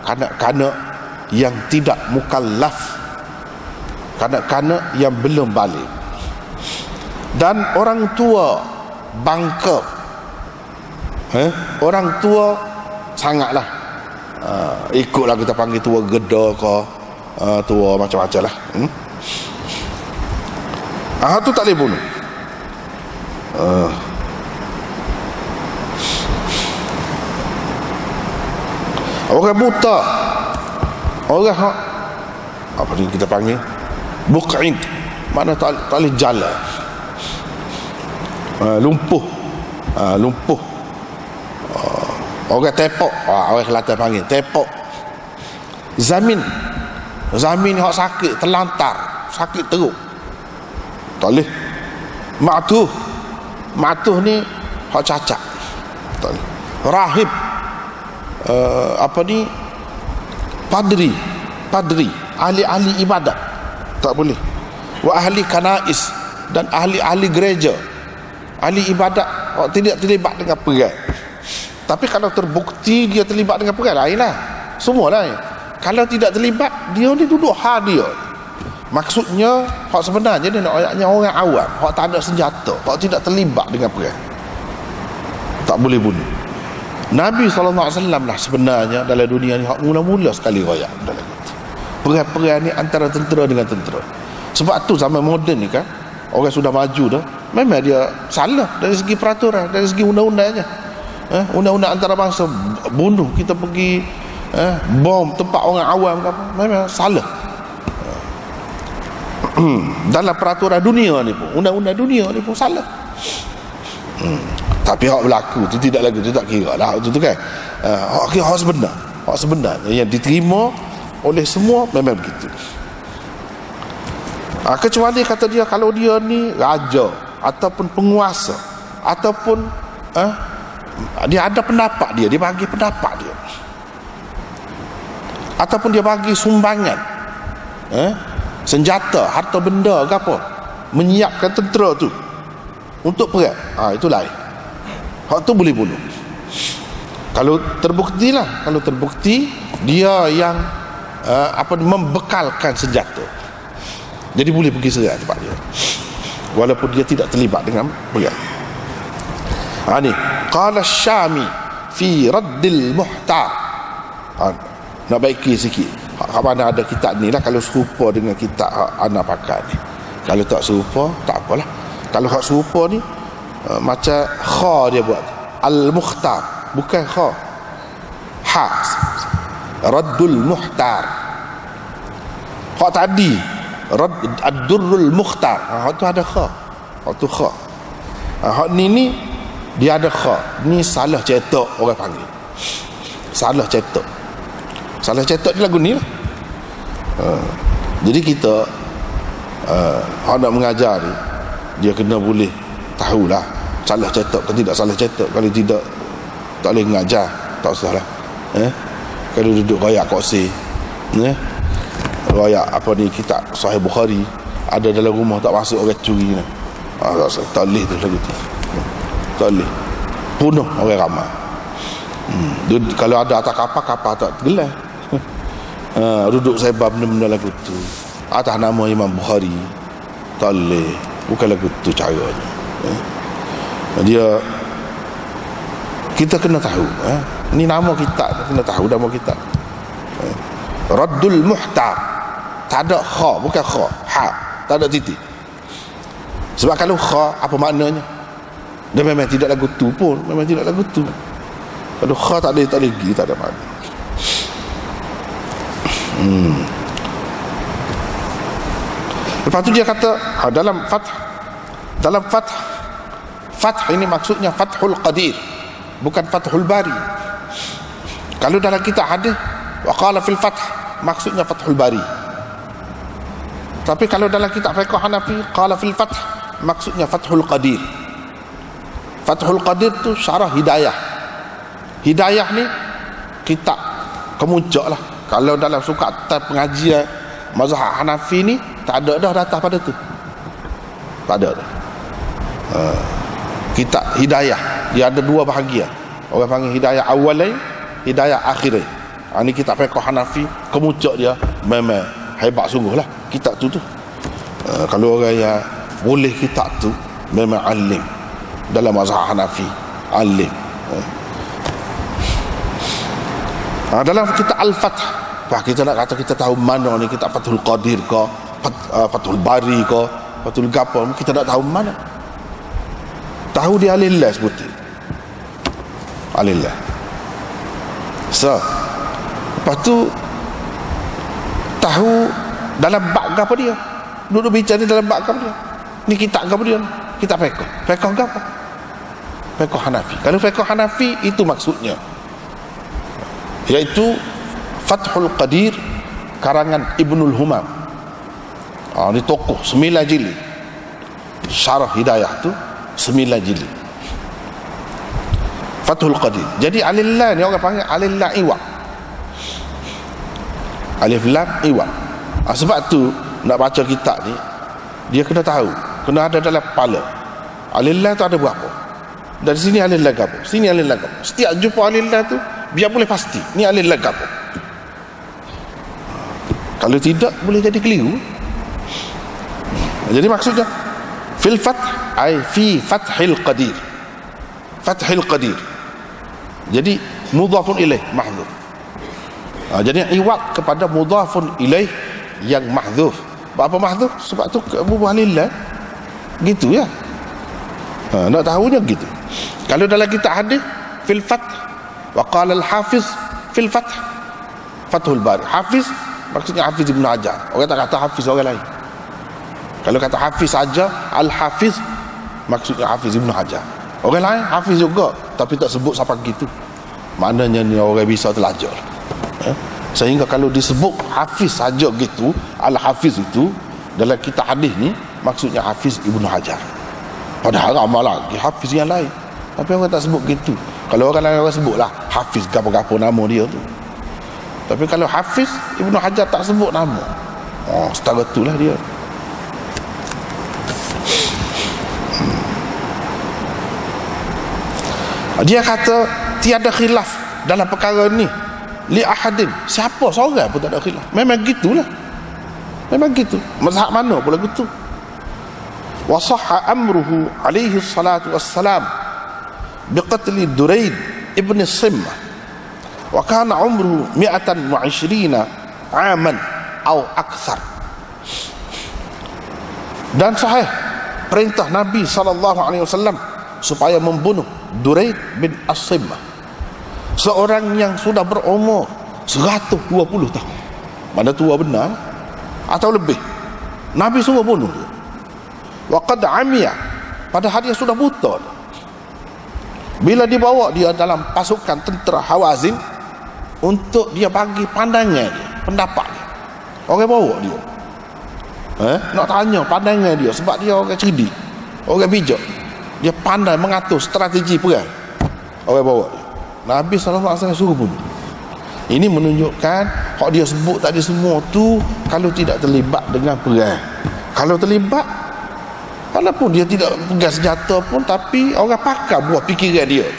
kanak-kanak yang tidak mukallaf, kanak-kanak yang belum balik, dan orang tua bangka. Orang tua sangatlah, ikutlah kita panggil tua geda ke, tua macam-macam lah. Tu tak boleh bunuh. Orang buta, orang apa ni kita panggil buq'id, mana tak boleh jalan, lumpuh, lumpuh. Orang tepok, orang Kelantan panggil tepok. Zamin hak sakit, terlantar, sakit teruk, tak boleh. Ma'tuh ni hak cacat, tak boleh. Rahib, apa ni, padri, ahli-ahli ibadat, tak boleh. Wa ahli kanais, dan ahli gereja, ahli ibadat tidak terlibat dengan perang. Tapi kalau terbukti dia terlibat dengan perang, lainlah, semua lain. Kalau tidak terlibat, dia ni duduk hadir. Maksudnya hak sebenarnya dia nak ayatnya orang awam, hak tak ada senjata, hak tidak terlibat dengan perang, tak boleh bunuh. Nabi SAW lah sebenarnya dalam dunia ni hak mula-mula sekali royak dalam itu. Perang-perang ni antara tentera dengan tentera. Sebab tu zaman moden ni kan, orang sudah maju dah, memang dia salah dari segi peraturan, dari segi undang-undangnya. Undang-undang antarabangsa, bunuh, kita pergi bom tempat orang awam ke apa, memang salah. Dalam peraturan dunia ni pun, undang-undang dunia ni pun salah. Tapi hak berlaku tu tidak lagi, tu tak kira lah tu kan. Hak sebenar, hak sebenar yang diterima oleh semua memang begitu. Kecuali kata dia kalau dia ni raja ataupun penguasa, ataupun dia ada pendapat dia bagi pendapat dia, ataupun dia bagi sumbangan senjata, harta benda ke apa, menyiapkan tentera tu untuk perang, itu lain. Hak tu boleh bunuh. Kalau terbukti lah, kalau terbukti dia yang membekalkan senjata, jadi boleh pergi serang tempat dia walaupun dia tidak terlibat dengan perang. Ni qala Syami fi Raddil Muhtar. Nak baiki sikit, mana ada kitab ni lah, kalau serupa dengan kitab anak pakai ni. Kalau tak serupa tak apalah. Kalau hak serupa ni macam kha dia buat Al-Mukhtar, bukan kha, ha, Raddul Muhtar. Hak tadi Ad-Durrul Mukhtar, hak tu ada kha, hak tu kha. Hak ni dia ada kha, ni salah cetak orang panggil, salah cetak. Salah cetak di lagu ni lah. Jadi kita nak mengajar ni, dia kena boleh tahulah salah cetak ke tidak salah cetak. Kalau tidak, tak boleh mengajar, tak usah lah. Kalau duduk royak koksi, royak apa ni, kitab Sahih Bukhari, ada dalam rumah tak masuk orang curi ni, tak boleh tu lagu tu, tak boleh, punuh orang ramai. Kalau ada atas kapal tak tergelar. Duduk sebab benda-benda lagu tu atas nama Imam Bukhari, tak boleh, bukan lagu tu caranya. Dia, kita kena tahu, ni nama kitab, kena tahu nama kitab. Raddul Muhtar, tak ada kha, bukan kha, ha, tak ada titik. Sebab kalau kha, apa maknanya? Dia memang tidak lagu tu pun, memang tidak lagu tu. Kalau kha tak ada lagi, tak ada makna. Lepas tu dia kata dalam Fath ini maksudnya Fathul Qadir, bukan Fathul Bari. Kalau dalam kitab hadis wa qala fil Fath, maksudnya Fathul Bari. Tapi kalau dalam kitab fiqh Hanafi qala fil Fath, maksudnya Fathul Qadir. Fathul Qadir tu syarah Hidayah. Hidayah ni kitab kemuncak lah. Kalau dalam sukatan pengajian mazhab Hanafi ni, tak ada dah datang pada tu, tak ada dah. Kitab Hidayah dia ada dua bahagian. Orang panggil Hidayah awalai, Hidayah akhirah. Ini kitab fiqh Hanafi, kemuncak dia memang hebat sungguh lah kitab tu. Kalau orang yang boleh kitab tu memang alim dalam mazhab Hanafi, alim. Dalam kitab Al-Fath, kita nak kata kita tahu mana ni kitab Fathul Qadir ke, Fathul Bari ke, Fathul Gapa, kita nak tahu mana. Tahu dia alillah sebutin, alillah. So lepas tu tahu dalam bab apa dia, duduk bicara dalam bab apa dia, ni kitab apa dia, kitab fiqh apa, fiqh Hanafi. Kalau fiqh Hanafi itu maksudnya iaitu Fathul Qadir karangan Ibnul Humam. Ini tokoh 9 jilid. Syarah Hidayah tu 9 jilid. Fathul Qadir. Jadi alillah ni orang panggil alillah iwak. Alif lam iwak. Sebab tu nak baca kitab ni, dia kena tahu, kena ada dalam kepala. Alillah tu ada berapa? Dari sini alillah apa? Sini alillah apa? Setiap jumpa alillah tu biar boleh pasti ni alillah apa. Kalau tidak boleh jadi keliru. Jadi maksudnya fil fath ay fi fathil qadir, fathil qadir. Jadi mudhafun ilaih mahdhuf. Jadi iwat kepada mudhafun ilaih yang mahdhuf. Apa mahdhuf? Sebab tu bubuh lillah gitu ya. Nak tahunya gitu. Kalau dalam kitab hadis fil fath wa qala al hafiz fil fath, Fathul Bari. Hafiz maksudnya Hafiz Ibn Hajar. Orang tak kata Hafiz orang lain. Kalau kata Hafiz saja, Al-Hafiz maksudnya Hafiz Ibn Hajar. Orang lain Hafiz juga, tapi tak sebut sampai gitu. Maknanya ni orang bisa terlajar. Sehingga kalau disebut Hafiz saja gitu, Al-Hafiz itu dalam kitab hadis ni maksudnya Hafiz Ibn Hajar. Padahal ramai lagi Hafiz yang lain, tapi orang tak sebut gitu. Kalau orang lain orang sebutlah Hafiz gapo-gapo nama dia tu. Tapi kalau Hafiz Ibn Hajar tak sebut nama, setara itulah dia. Dia kata tiada khilaf dalam perkara ni li ahadin, siapa seorang pun tak ada khilaf. Memang gitulah, memang gitu. Mazhab mana pula gitu. Wa sahha amruhu alaihi salatu wassalam biqatli Duraid ibn Simmah wa kana umruhu 120 aman atau akthar. Dan sahih perintah Nabi SAW supaya membunuh Duraid bin As-Simmah, seorang yang sudah berumur 120 tahun. Mana tua benar atau lebih, Nabi suruh bunuh dia. Wa qad amiya, padahal dia sudah buta. Bila dibawa dia dalam pasukan tentera Hawazin, untuk dia bagi pandangan dia, pendapat dia. Orang bawa dia, nak tanya pandangan dia, sebab dia orang cerdik, orang bijak, dia pandai mengatur strategi perang. Orang bawa dia, Nabi SAW suruh bunuh. Ini menunjukkan hak dia sebut tadi semua tu kalau tidak terlibat dengan perang. Kalau terlibat, walaupun dia tidak pegang senjata pun, tapi orang pakar buat fikiran dia.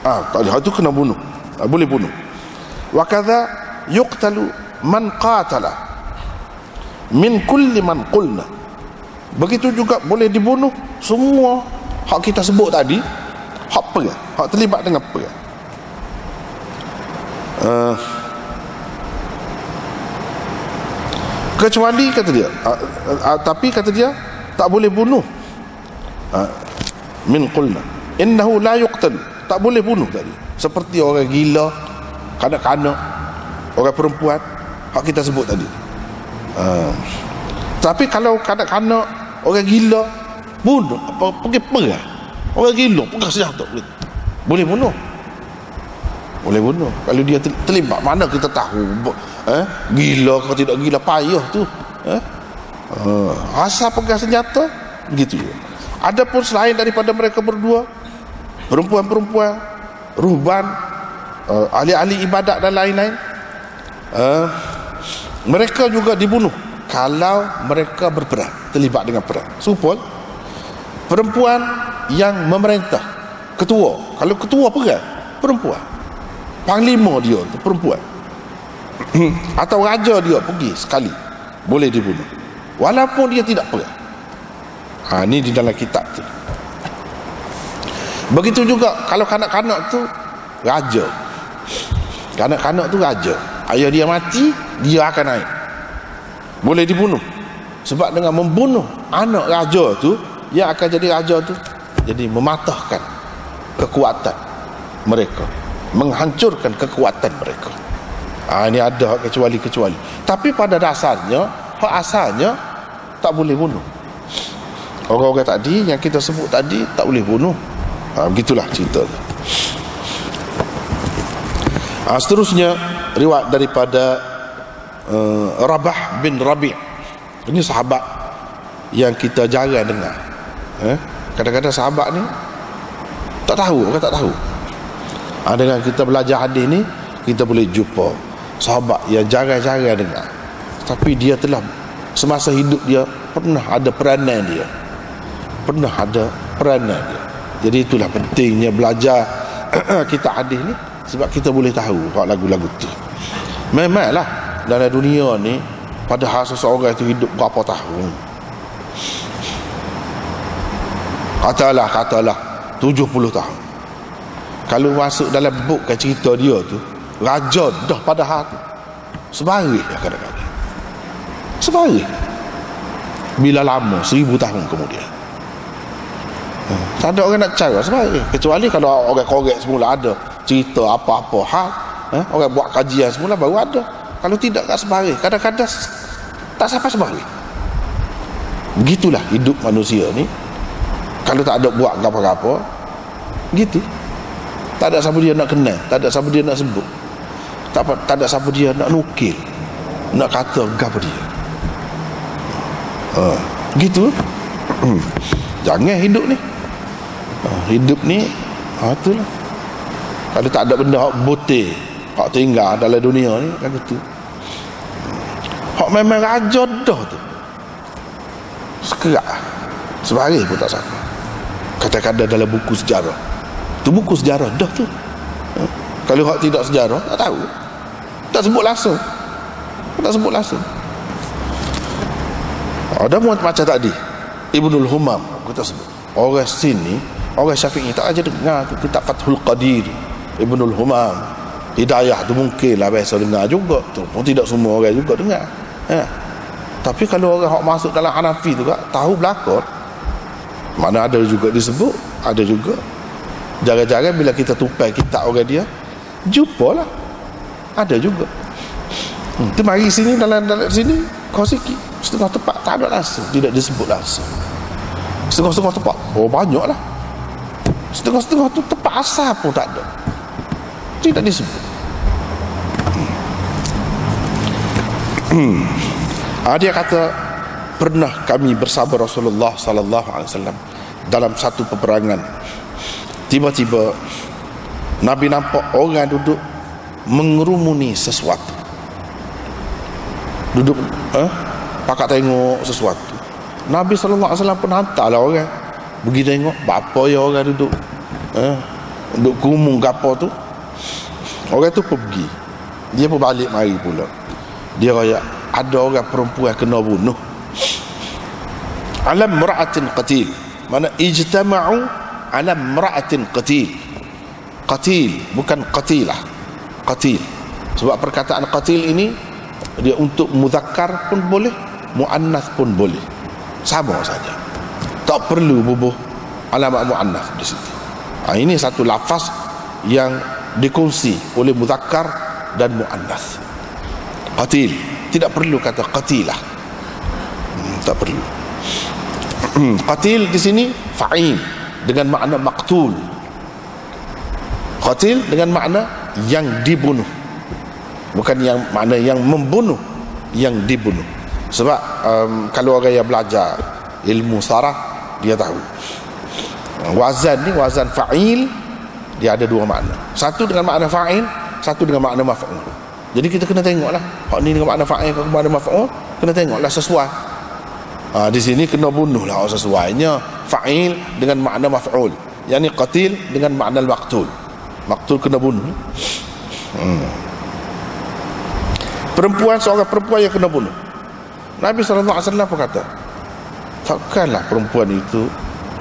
Tak boleh, itu kena bunuh. Boleh bunuh. Wa kadza yuqtalu man qatala min kulli man qulna. Begitu juga boleh dibunuh semua hak kita sebut tadi, hak perang, hak terlibat dengan perang. Kecuali kata dia, tapi kata dia tak boleh bunuh min qulna innahu la yuqtal, tak boleh bunuh tadi, seperti orang gila, kanak-kanak, orang perempuan, hak kita sebut tadi. Tapi kalau kanak-kanak, orang gila bunuh, pergi perang, orang gila pegang senjata, boleh bunuh. Boleh bunuh. Kalau dia terlibat, mana kita tahu gila atau tidak gila, payah tu. Asal pegang senjata, begitu juga. Adapun selain daripada mereka berdua, perempuan-perempuan, ruhban, ahli-ahli ibadat dan lain-lain, mereka juga dibunuh kalau mereka berperang, terlibat dengan perang. Supaya perempuan yang memerintah, ketua, kalau ketua perang, perempuan, panglima dia tu perempuan, atau raja dia pergi sekali, boleh dibunuh walaupun dia tidak perang. Ini di dalam kitab tu. Begitu juga kalau kanak-kanak tu raja, kanak-kanak tu raja, ayah dia mati, dia akan naik, boleh dibunuh. Sebab dengan membunuh anak raja tu, yang akan jadi raja tu jadi mematahkan kekuatan mereka, menghancurkan kekuatan mereka. Ini ada kecuali-kecuali. Tapi pada dasarnya, hak asalnya tak boleh bunuh. Orang-orang tadi yang kita sebut tadi tak boleh bunuh. Begitulah cerita. Seterusnya riwayat daripada Rabah bin Rabi'. Ini sahabat yang kita jarang dengar. Kadang-kadang sahabat ni tak tahu, orang tak tahu. Dengan kita belajar hadis ni, kita boleh jumpa sahabat yang jarang-jarang dengar, tapi dia telah semasa hidup dia pernah ada peranan dia, Jadi itulah pentingnya belajar kitab hadis ni, sebab kita boleh tahu lagu-lagu tu. Memanglah dalam dunia ni, padahal seseorang itu hidup berapa tahun, katalah 70 tahun. Kalau masuk dalam buk cerita dia tu, raja dah pada hati sebaris kadang-kadang, sebaris bila lama 1000 tahun kemudian. Tak ada orang nak cara sebaris, kecuali kalau orang korek semula ada cerita apa-apa hal, orang buat kajian semula baru ada. Kalau tidak, tak sebaris, kadang-kadang tak sampai sebaris. Begitulah hidup manusia ni. Kalau tak ada buat apa-apa gitu, tak ada siapa dia nak kenal, tak ada siapa dia nak sebut, tak ada siapa dia nak nukil, nak kata apa dia. Gitu. Jangan hidup ni. Hidup ni itulah. Kalau tak ada benda hak bote, hak tinggal dalam dunia ni kan gitu. Hak memang raja dah tu, sekerak sebaris pun tak sangka. Kata-kata dalam buku sejarah, tu buku sejarah dah tu. Kalau hak tidak sejarah, tak tahu, tak sebut langsung, Ada macam tadi Ibnul Humam kita sebut, orang sini, orang Syafi'i tak aja dengar tu kitab Fathul Qadir Ibnul Humam. Hidayah tu mungkin lah biasa dengar juga tu, pun tidak semua orang juga dengar. Tapi kalau orang hak masuk dalam Hanafi tu tahu belakang, mana ada juga disebut, ada juga jarang-jarang bila kita tupai kitab orang dia, jumpalah ada juga. Itu mari sini, dalam sini kau sikit, setengah tempat tak ada langsung, tidak disebut langsung. Setengah-setengah tempat, banyak lah. Setengah-setengah tu tempat asal pun tak ada, tidak disebut. Dia kata, pernah kami bersama Rasulullah sallallahu alaihi wasallam dalam satu peperangan. Tiba-tiba Nabi nampak orang duduk mengerumuni sesuatu. Duduk pakat tengok sesuatu. Nabi sallallahu alaihi wasallam pun hantarlah orang pergi tengok apa ya orang duduk duduk kerumung gapo tu. Orang tu pergi. Dia pun balik mari pula. Dia raya ada orang perempuan kena bunuh. Alam mar'atin qatil. Mana ijtama'u alam mar'atin qatil. Qatil bukan qatilah. Qatil. Sebab perkataan qatil ini dia untuk muzakkar pun boleh, muannas pun boleh. Sama saja. Tak perlu bubuh alamat muannas di situ. Ini satu lafaz yang dikongsi oleh muzakkar dan muannas. Qatil, tidak perlu kata qatilah. Tak perlu. Qatil di sini fa'il dengan makna maqtul. Qatil dengan makna yang dibunuh. Bukan yang makna yang membunuh, yang dibunuh. Sebab kalau orang yang belajar ilmu saraf, dia tahu wazan ni, wazan fa'il, dia ada dua makna. Satu dengan makna fa'il, satu dengan makna maf'ul. Jadi kita kena tengoklah, hak ni dengan makna fa'il ke makna maf'ul, kena tengoklah sesuai. Di sini kena bunuhlah sesuainya fa'il dengan makna maf'ul. Yang ni qatil dengan makna al-maqtul. Maqtul kena bunuh. Perempuan, seorang perempuan yang kena bunuh. Nabi SAW pun kata, takkanlah perempuan itu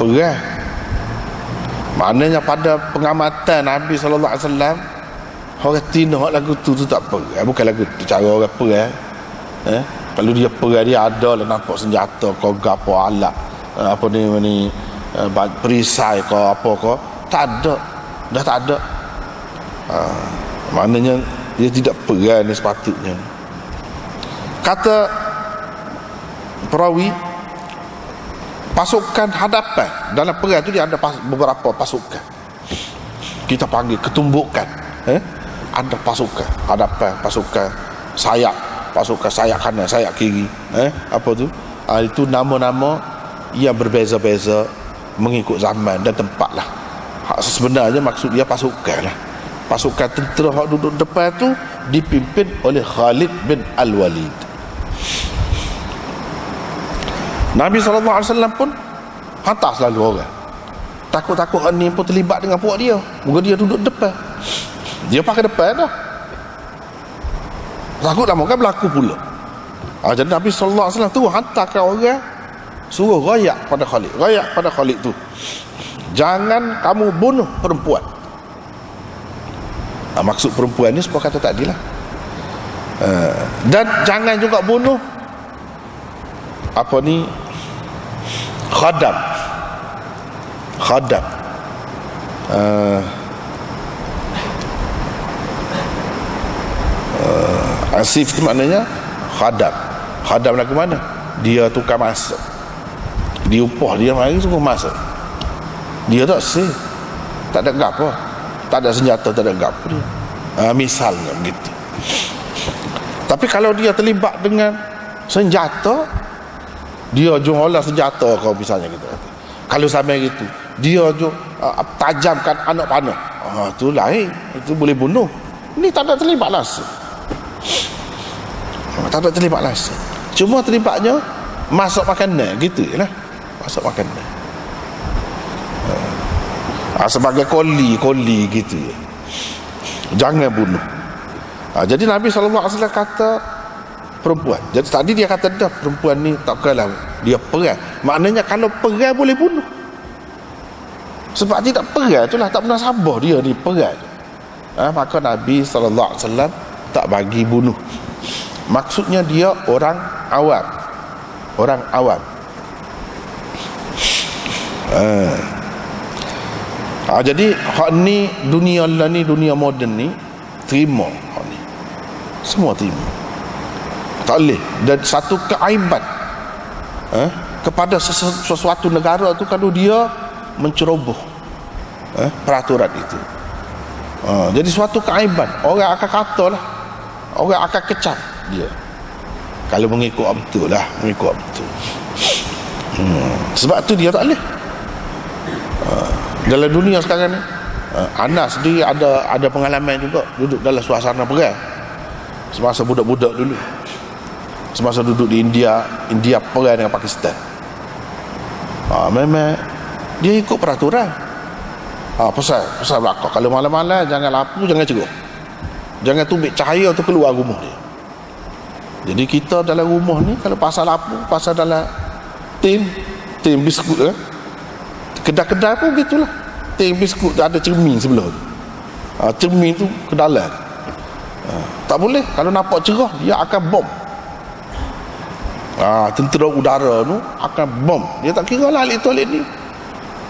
perang. Maknanya pada pengamatan Nabi SAW, orang tino lagu tu tak perang. Bukan lagu tu cara orang perang. Kalau dia perang, dia ada lah nampak senjata kau gapo alat apa ni perisai kau apa kau. Tak ada. Dah tak ada. Maknanya dia tidak perang ni sepatutnya. Kata perawi, pasukan hadapan dalam perang tu dia ada beberapa pasukan. Kita panggil ketumbukan. Ada pasukan hadapan, pasukan sayap, pasukan sayap kanan, sayap kiri. Apa tu? Itu nama-nama yang berbeza-beza mengikut zaman dan tempat lah. Sebenarnya maksud dia pasukan lah. Pasukan tentera yang duduk depan tu dipimpin oleh Khalid bin Al-Walid. Nabi SAW pun hantar selalu orang. Takut-takut ni pun terlibat dengan puak dia. Muka dia duduk depan. Dia pakai depan dah. Takutlah muka berlaku pula. Jadi Nabi SAW tu hantarkan orang, suruh rayak pada Khalid. Rayak pada Khalid tu, jangan kamu bunuh perempuan. Maksud perempuan ni sebuah kata tadi lah. Dan jangan juga bunuh apa ni, khadam. Khadam asif tu maknanya khadam. Khadam lagu mana? Dia tukar masak, dia upah dia mari suruh masak. Dia tak sih, tak ada gapo, tak ada senjata, tak ada gapo dia. Misalnya begitu. Tapi kalau dia terlibat dengan senjata, dia jual senjata kau misalnya gitu. Kalau sampai gitu, dia tajamkan anak panah. Tu lain, itu boleh bunuh. Ini tak ada terlibat langsung. Tak ada terlibat langsung. Cuma terlibatnya masuk makanan gitu lah. Masuk makanan. Sebagai koli gitu ya. Jangan bunuh. Jadi Nabi SAW kata perempuan. Jadi tadi dia kata dah perempuan ni tak kalah dia perang. Maknanya kalau perang boleh bunuh. Sebab tidak perang itulah tak pernah sabar dia di perang. Maka Nabi SAW tak bagi bunuh. Maksudnya dia orang awam. Orang awam. Jadi hak ni dunia lah ni, dunia moden ni terima hak ni. Semua terima. Tak boleh. Dan satu keaiban kepada sesuatu negara tu kalau dia menceroboh peraturan itu. Jadi suatu keaiban. Orang akan kata lah, orang akan kecam dia. Kalau mengikut betul lah, mengikut betul. Sebab tu dia tak boleh. Dalam dunia sekarang ni, Anas sendiri ada pengalaman juga duduk dalam suasana perang semasa budak-budak dulu, semasa duduk di India perang dengan Pakistan. Memang dia ikut peraturan. Pasal belakang, kalau malam-malam jangan lapu, jangan ceruk, jangan tubik cahaya tu keluar rumah dia. Jadi kita dalam rumah ni, kalau pasal lapu, pasal dalam tin biskut, kedai-kedai pun begitulah. Tin biskut tu ada cermin sebelah tu. Cermin tu ke dalam. Tak boleh. Kalau nampak cerah, dia akan bom. Tentera udara tu akan bom. Dia tak kira lah ahli toilet ni.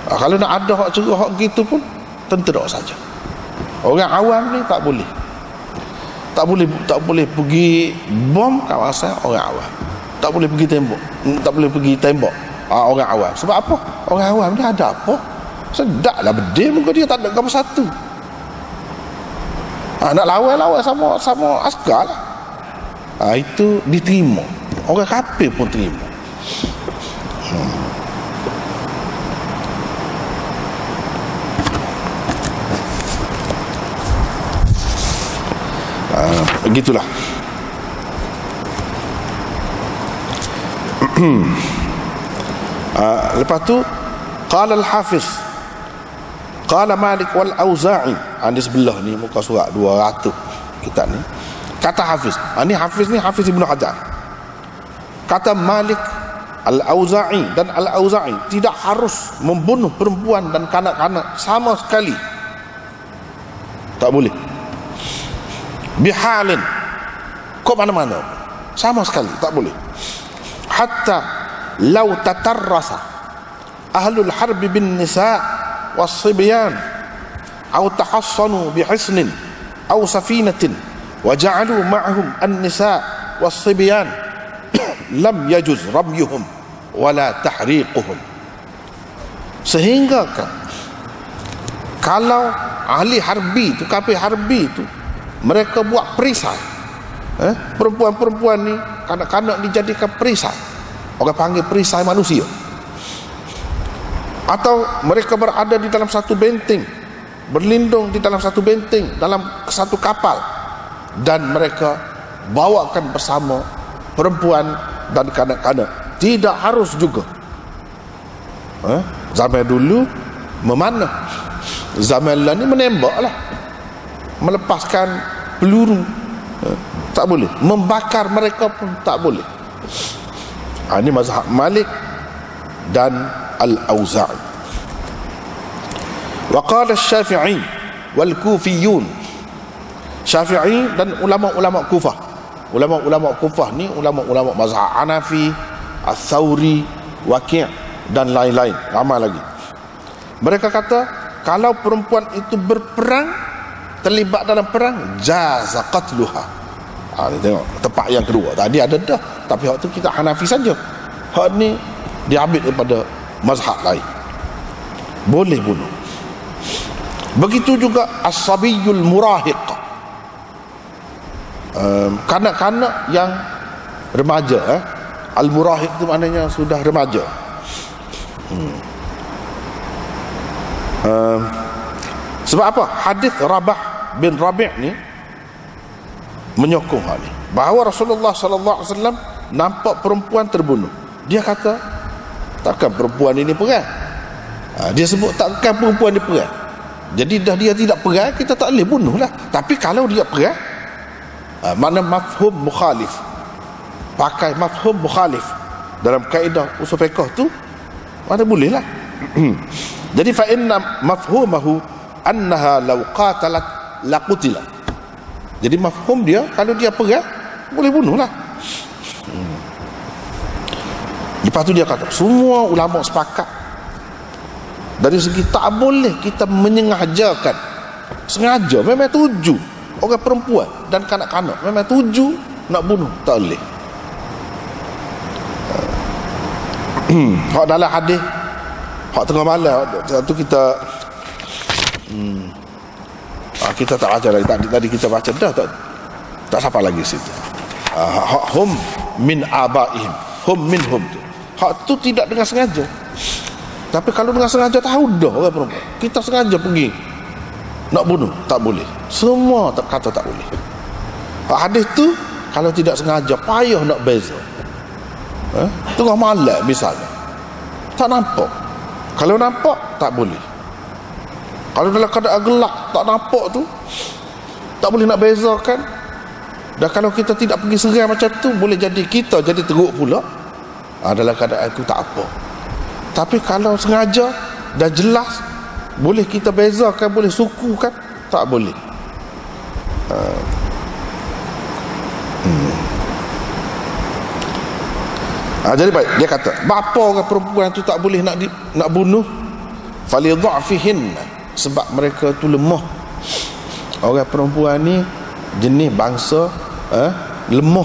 Kalau nak ada hak cerah hak gitu pun, tentera saja. Orang awam ni tak boleh. Tak boleh pergi bom kawasan orang awam. Tak boleh pergi tembok. Tak boleh pergi tembok orang awam. Sebab apa? Orang awam ni ada apa? Sedap lah bedil muka dia, tak ada apa satu. Nak lawan sama askar lah. Itu diterima. Orang kafir pun terima. Begitulah. Lepas tu qala al-Hafiz, qala Malik wal Auza'i. Di sebelah ni muka surat 200 kitab ni. Kata Hafiz, ni Hafiz Ibnu Hajar. Kata Malik, Al-Auza'i dan Al-Auza'i tidak harus membunuh perempuan dan kanak-kanak sama sekali. Tak boleh. Bihalin, kok mana-mana, sama sekali tak boleh. Hatta law tatarrasa ahlul harbi bin nisa' was-sibyan aw tahassanu bihisnin aw safinatin wa ja'alu ma'ahum an-nisa' was-sibyan lam yajuz ramyuhum wala tahriquhum. Sehingga kalau ahli harbi tu, kafir harbi tu, mereka buat perisai, perempuan-perempuan ni, kanak-kanak dijadikan perisai, orang panggil perisai manusia, atau mereka berada di dalam satu benteng, berlindung di dalam satu benteng, dalam satu kapal, dan mereka bawakan bersama perempuan dan kanak-kanak. Tidak harus juga. Zaman dulu memanah, zaman lah ni menembak lah, melepaskan peluru, tak boleh. Membakar mereka pun tak boleh. Ini mazhab Malik dan Al-Auza'i. Wa qala Syafi'i wal Kufiyun. Syafi'i dan ulama-ulama Kufah. Ulama-ulama Kufah ni ulama-ulama mazhab Hanafi, Ats-Tsauri, Waqi' dan lain-lain, ramai lagi. Mereka kata kalau perempuan itu berperang, terlibat dalam perang, jaza qatluha. Ni tengok tempat yang kedua. Tadi ada dah, tapi hak tu kita Hanafi saja. Hak ni diambil daripada mazhab lain. Boleh bunuh. Begitu juga as-sabiyul murahiq. Kanak-kanak yang remaja, al-murahiq itu maknanya sudah remaja. Sebab apa? Hadis Rabah bin Rabi' ni menyokong hal ni, bahawa Rasulullah sallallahu alaihi wasallam nampak perempuan terbunuh. Dia kata, takkan perempuan ini perang. Dia sebut takkan perempuan ini perang. Jadi dah dia tidak perang, kita tak boleh bunuh lah. Tapi kalau dia perang, mana mafhum mukhalif, pakai mafhum mukhalif dalam kaedah usul fiqh tu, mana boleh lah. Jadi fa inna mafhumahu annaha law qatalat laqutila. Jadi mafhum dia, kalau dia perang, boleh bunuh lah. Lepas tu dia kata, semua ulama sepakat dari segi tak boleh kita menyengajakan, sengaja, memang tuju orang perempuan dan kanak-kanak, memang tuju nak bunuh, tak boleh. Hak dalam hadis, hak tengah malam tu kita kita tak baca lagi. Tadi kita baca dah, tak sampai lagi situ. Hak hum min abaihim hum minhum tu. Hak tu tidak dengan sengaja. Tapi kalau dengan sengaja tahu dah orang perempuan, kita sengaja pergi nak bunuh, tak boleh. Semua kata tak boleh. Hadis tu kalau tidak sengaja payah nak beza. Tengah malam misalnya, tak nampak. Kalau nampak tak boleh. Kalau dalam keadaan gelap tak nampak tu, tak boleh nak bezakan. Dan kalau kita tidak pergi serai macam tu, boleh jadi kita jadi teruk pula. Dalam keadaan itu tak apa. Tapi kalau sengaja dan jelas, boleh kita bezakan, boleh sukukan, tak boleh. Jadi baik, dia kata bapa orang perempuan tu tak boleh nak bunuh, falidha'fihin, sebab mereka tu lemah. Orang perempuan ni jenis bangsa lemah,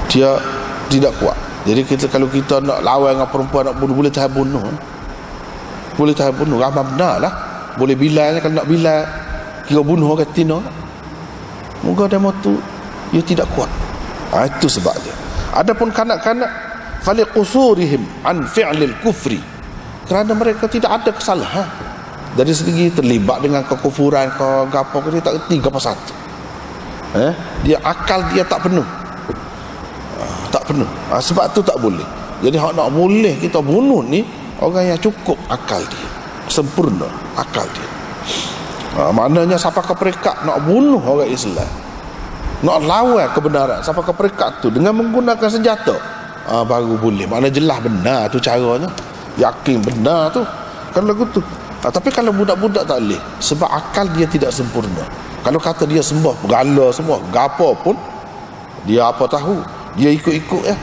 dia tidak kuat. Jadi kalau kita nak lawan dengan perempuan nak bunuh, boleh tahan bunuh, boleh tahan bunuh, ramai benar lah. Boleh bilal, kalau nak bilal kira bunuh orang tina. Moga demo tu dia tidak kuat. Itu sebabnya. Adapun kanak-kanak, faliqusurihim an fi'lil kufri, kerana mereka tidak ada kesalahan dari segi terlibat dengan kekufuran ke apa ke, dia tak reti apa satu. Dia akal dia tak penuh. Tak penuh. Sebab tu tak boleh. Jadi hak nak boleh kita bunuh ni orang yang cukup akal dia, sempurna akal dia. Maknanya siapa ke peringkat nak bunuh orang Islam, nak lawan kebenaran, sampai ke peringkat tu dengan menggunakan senjata, baru boleh. Maknanya jelas benar tu caranya, yakin benar tu, kan lagu tu. Tapi kalau budak-budak tak boleh, sebab akal dia tidak sempurna. Kalau kata dia sembah berhala semua, gapo pun dia apa tahu, dia ikut-ikut ya.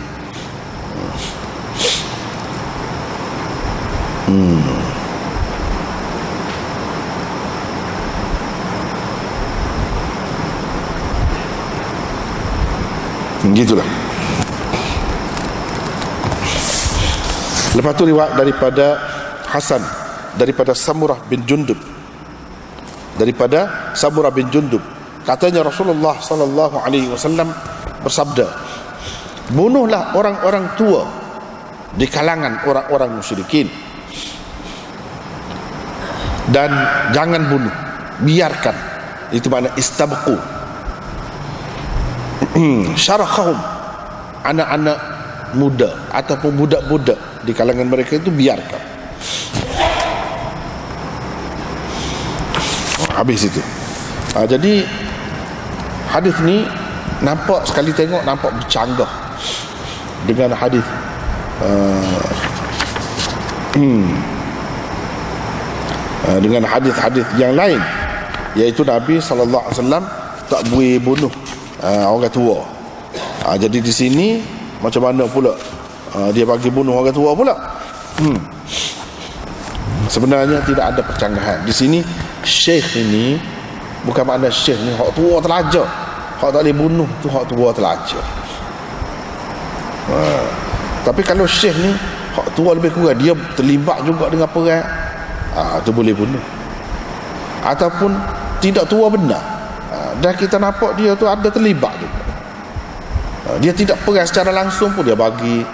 Gitulah. Lepas tu riwayat daripada Hasan, daripada Samurah bin Jundub, daripada Samurah bin Jundub, katanya Rasulullah sallallahu alaihi wasallam bersabda, bunuhlah orang-orang tua di kalangan orang-orang musyrikin, dan jangan bunuh, biarkan. Itu makna istabqu. Syarakhahum, anak-anak muda ataupun budak-budak di kalangan mereka itu biarkan. Habis itu. Jadi hadis ni nampak, sekali tengok nampak bercanggah dengan hadis dengan hadis-hadis yang lain, iaitu Nabi sallallahu alaihi wasallam tak boleh bunuh orang tua. Jadi di sini macam mana pula dia bagi bunuh orang tua pula? Sebenarnya tidak ada percanggahan di sini. Syekh ini bukan makna syekh ni hak tua telajar, hak tak boleh bunuh tu hak tua telajar. Tapi kalau syekh ni hak tua lebih kurang dia terlibat juga dengan perang, tu boleh bunuh. Ataupun tidak tua benar, dan kita nampak dia tu ada terlibat juga, dia tidak perang secara langsung pun, dia bagi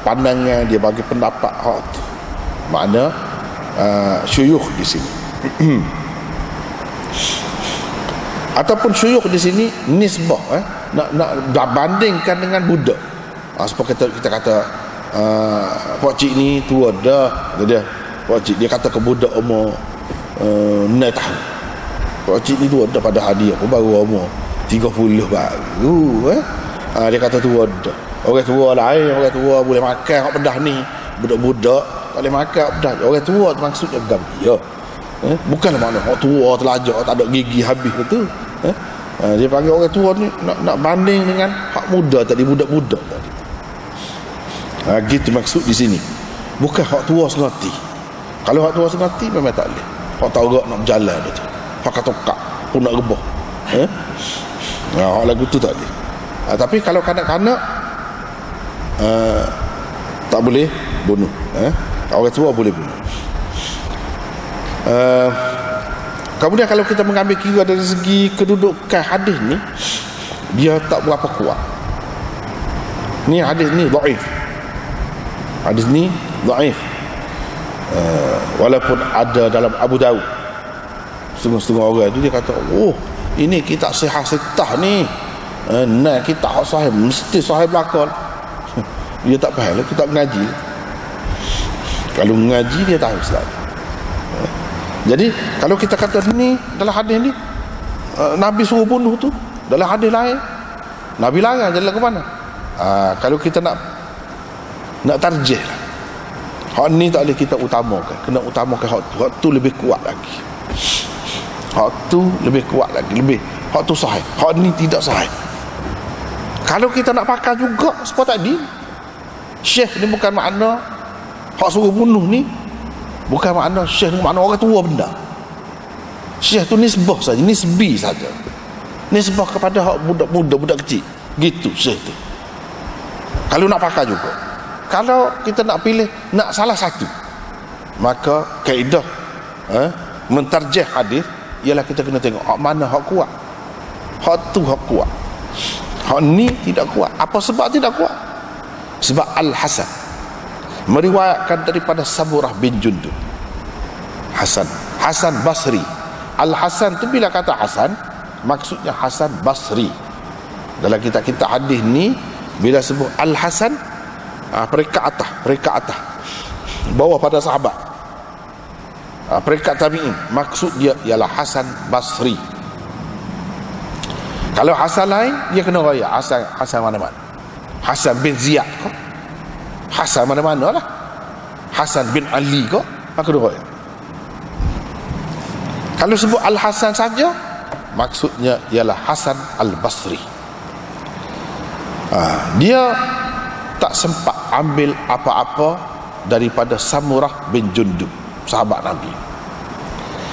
pandangan, dia bagi pendapat, hak tu makna syuyukh di sini. Ataupun syuyukh di sini nisbah, nak bandingkan dengan budak. Seperti kita kata pak cik ni tua dah, dia pak cik dia kata ke budak umur 9 tahun, pak cik ni tua dah, pada hadiah aku baru umur 30 baru. Dia kata tua dah. Orang tua lain, orang tua boleh makan hak pedah ni, budak-budak tak boleh makan hak pedah. Orang tua tu maksudnya gam dia. Bukanlah makna hak tua telajak tak ada gigi habis betul. Dia panggil orang tua ni nak banding dengan hak muda tadi, budak-budak tadi. Gitu maksud di sini. Bukan hak tua sengati. Kalau hak tua sengati memang tak boleh. Hak tahu gak nak berjalan betul. Hak tokak pun nak rebah. Hak lagu tu tak boleh. Tapi kalau kanak-kanak tak boleh bunuh. Orang tua boleh bunuh. Kemudian kalau kita mengambil kira dari segi kedudukan hadis ni, dia tak berapa kuat. Ni hadis ni dhaif. Hadis ni dhaif. Walaupun ada dalam Abu Daud, setengah-setengah orang tu dia kata, oh ini kitab sahih sittah ni, nah kitab sahih mesti sahih belakang. Dia tak faham lah kitab mengaji. Kalau mengaji dia tahu selalu. Jadi kalau kita kata ni dalam hadis ni Nabi suruh bunuh tu, dalam hadis lain Nabi larang, jalan ke mana? Kalau kita nak tarjih lah, hak ni tak boleh kita utamakan, kena utamakan hak tu lebih kuat lagi. Hak tu lebih kuat lagi, hak tu sahih, hak ni tidak sahih. Kalau kita nak pakai juga seperti tadi, syekh ni bukan makna hak suruh bunuh ni, bukan makna syekh ni makna orang tua benda. Syekh tu nisbah saja, nisbi saja, nisbah kepada hak budak-budak, budak kecil, gitu syekh tu. Kalau nak pakai juga, kalau kita nak pilih nak salah satu, maka kaedah mentarjih hadis ialah kita kena tengok hak mana hak kuat. Hak tu hak kuat, hak ni tidak kuat. Apa sebab tidak kuat? Sebab Al-Hasan meriwayatkan daripada Samurah bin Jundub. Hasan Basri. Al-Hasan tu bila kata Hasan, maksudnya Hasan Basri. Dalam kitab-kitab hadis ni bila sebut Al-Hasan, peringkat atas bawah pada sahabat, peringkat tabi'in, maksud dia ialah Hasan Basri. Kalau Hasan lain dia kena raya Hasan mana-mana, Hasan bin Ziyad ke, Hasan mana-mana lah, Hasan bin Ali ke, kena raya. Kalau sebut Al-Hasan saja, maksudnya ialah Hasan Al-Basri. Dia tak sempat ambil apa-apa daripada Samurah bin Jundub, sahabat Nabi.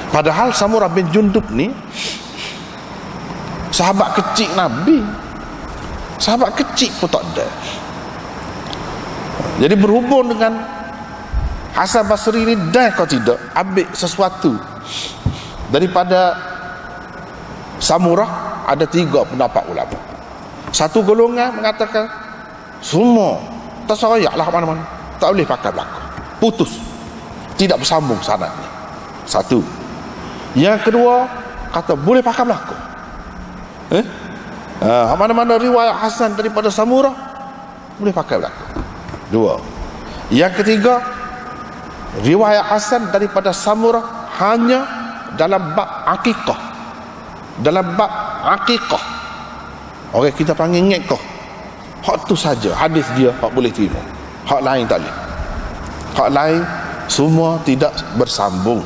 Padahal Samurah bin Jundub ni sahabat kecil Nabi, sahabat kecil pun tak ada. Jadi berhubung dengan Hasan Basri ni, dah kau tidak ambil sesuatu daripada Samurah, ada 3 pendapat ulama. Satu golongan mengatakan semua tersayaklah mana-mana, tak boleh pakai belakang, putus, tidak bersambung sanadnya. Satu. Yang kedua kata boleh pakai belakang. Mana-mana riwayat Hasan daripada Samurah boleh pakai belakang. 2. Yang ketiga, riwayat Hasan daripada Samurah hanya dalam bab akikah. Dalam bab akikah, orang kita panggil ngekah, hak tu saja hadis dia hak boleh terima, hak lain tak boleh. Hak lain semua tidak bersambung,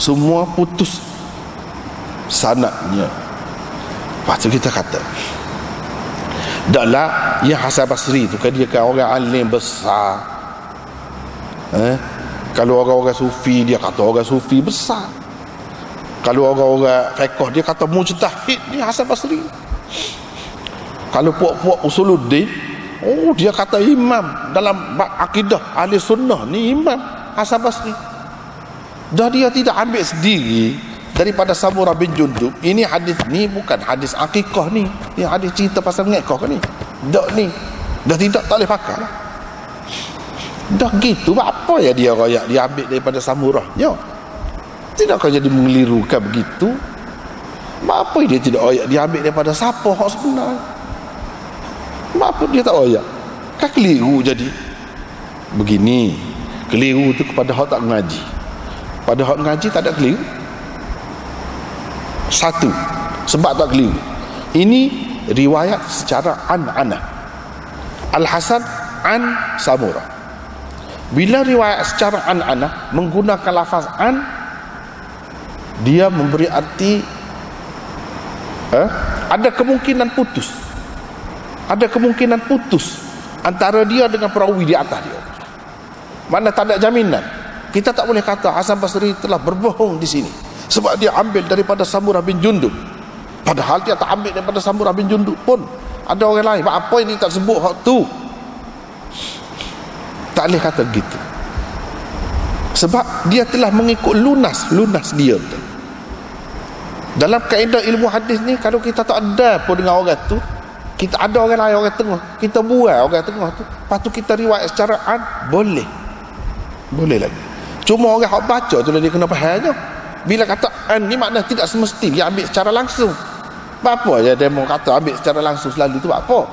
semua putus sanadnya. Lepas tu kita kata daklah yang Hasan Basri tu kan dia kan orang alim besar. Kalau orang-orang sufi dia kata orang sufi besar. Kalau orang-orang fiqh dia kata mujtahid, ni Hasan Basri. Kalau puak-puak usuluddin, dia kata imam dalam akidah ahli sunnah, ni imam Hasan Basri. Dah dia tidak ambil sendiri daripada Samurah bin Jundub. Ini hadis ni bukan hadis akikah ni, yang hadis cerita pasal ngekah ni. Dak ni dah tidak tak boleh pakai lah. Dah gitu, apa ya dia royak dia ambil daripada Samurah? Ya, tidakkah jadi mengelirukan begitu? Apa dia tidak royak dia ambil daripada siapa hak sebenar? Apa dia tak royak? Kan keliru jadi begini. Keliru tu kepada hak tak mengaji. Pada hak mengaji tak ada keliru. Satu, sebab tak keliru. Ini riwayat secara an-anah. Al-Hasan an Samurah. Bila riwayat secara an-anah menggunakan lafaz an, dia memberi arti ada kemungkinan putus. Ada kemungkinan putus antara dia dengan perawi di atas dia. Mana tak ada jaminan. Kita tak boleh kata Hasan Basri telah berbohong di sini sebab dia ambil daripada Samurah bin Jundub, padahal dia tak ambil daripada Samurah bin Jundub pun. Ada orang lain. Apa ini tak sebut hak tu? Tak boleh kata gitu. Sebab dia telah mengikut lunas dia tu. Dalam kaedah ilmu hadis ni, kalau kita tak ada pun dengan orang tu, kita ada orang lain, orang tengah, kita buat orang tengah tu, lepas tu kita riwayat secara boleh lagi. Cuma orang hak baca tu dia kena fahamnya. Bila kata an ni makna tidak semesti dia ambil secara langsung. Apa je demo kata ambil secara langsung selalu tu apa?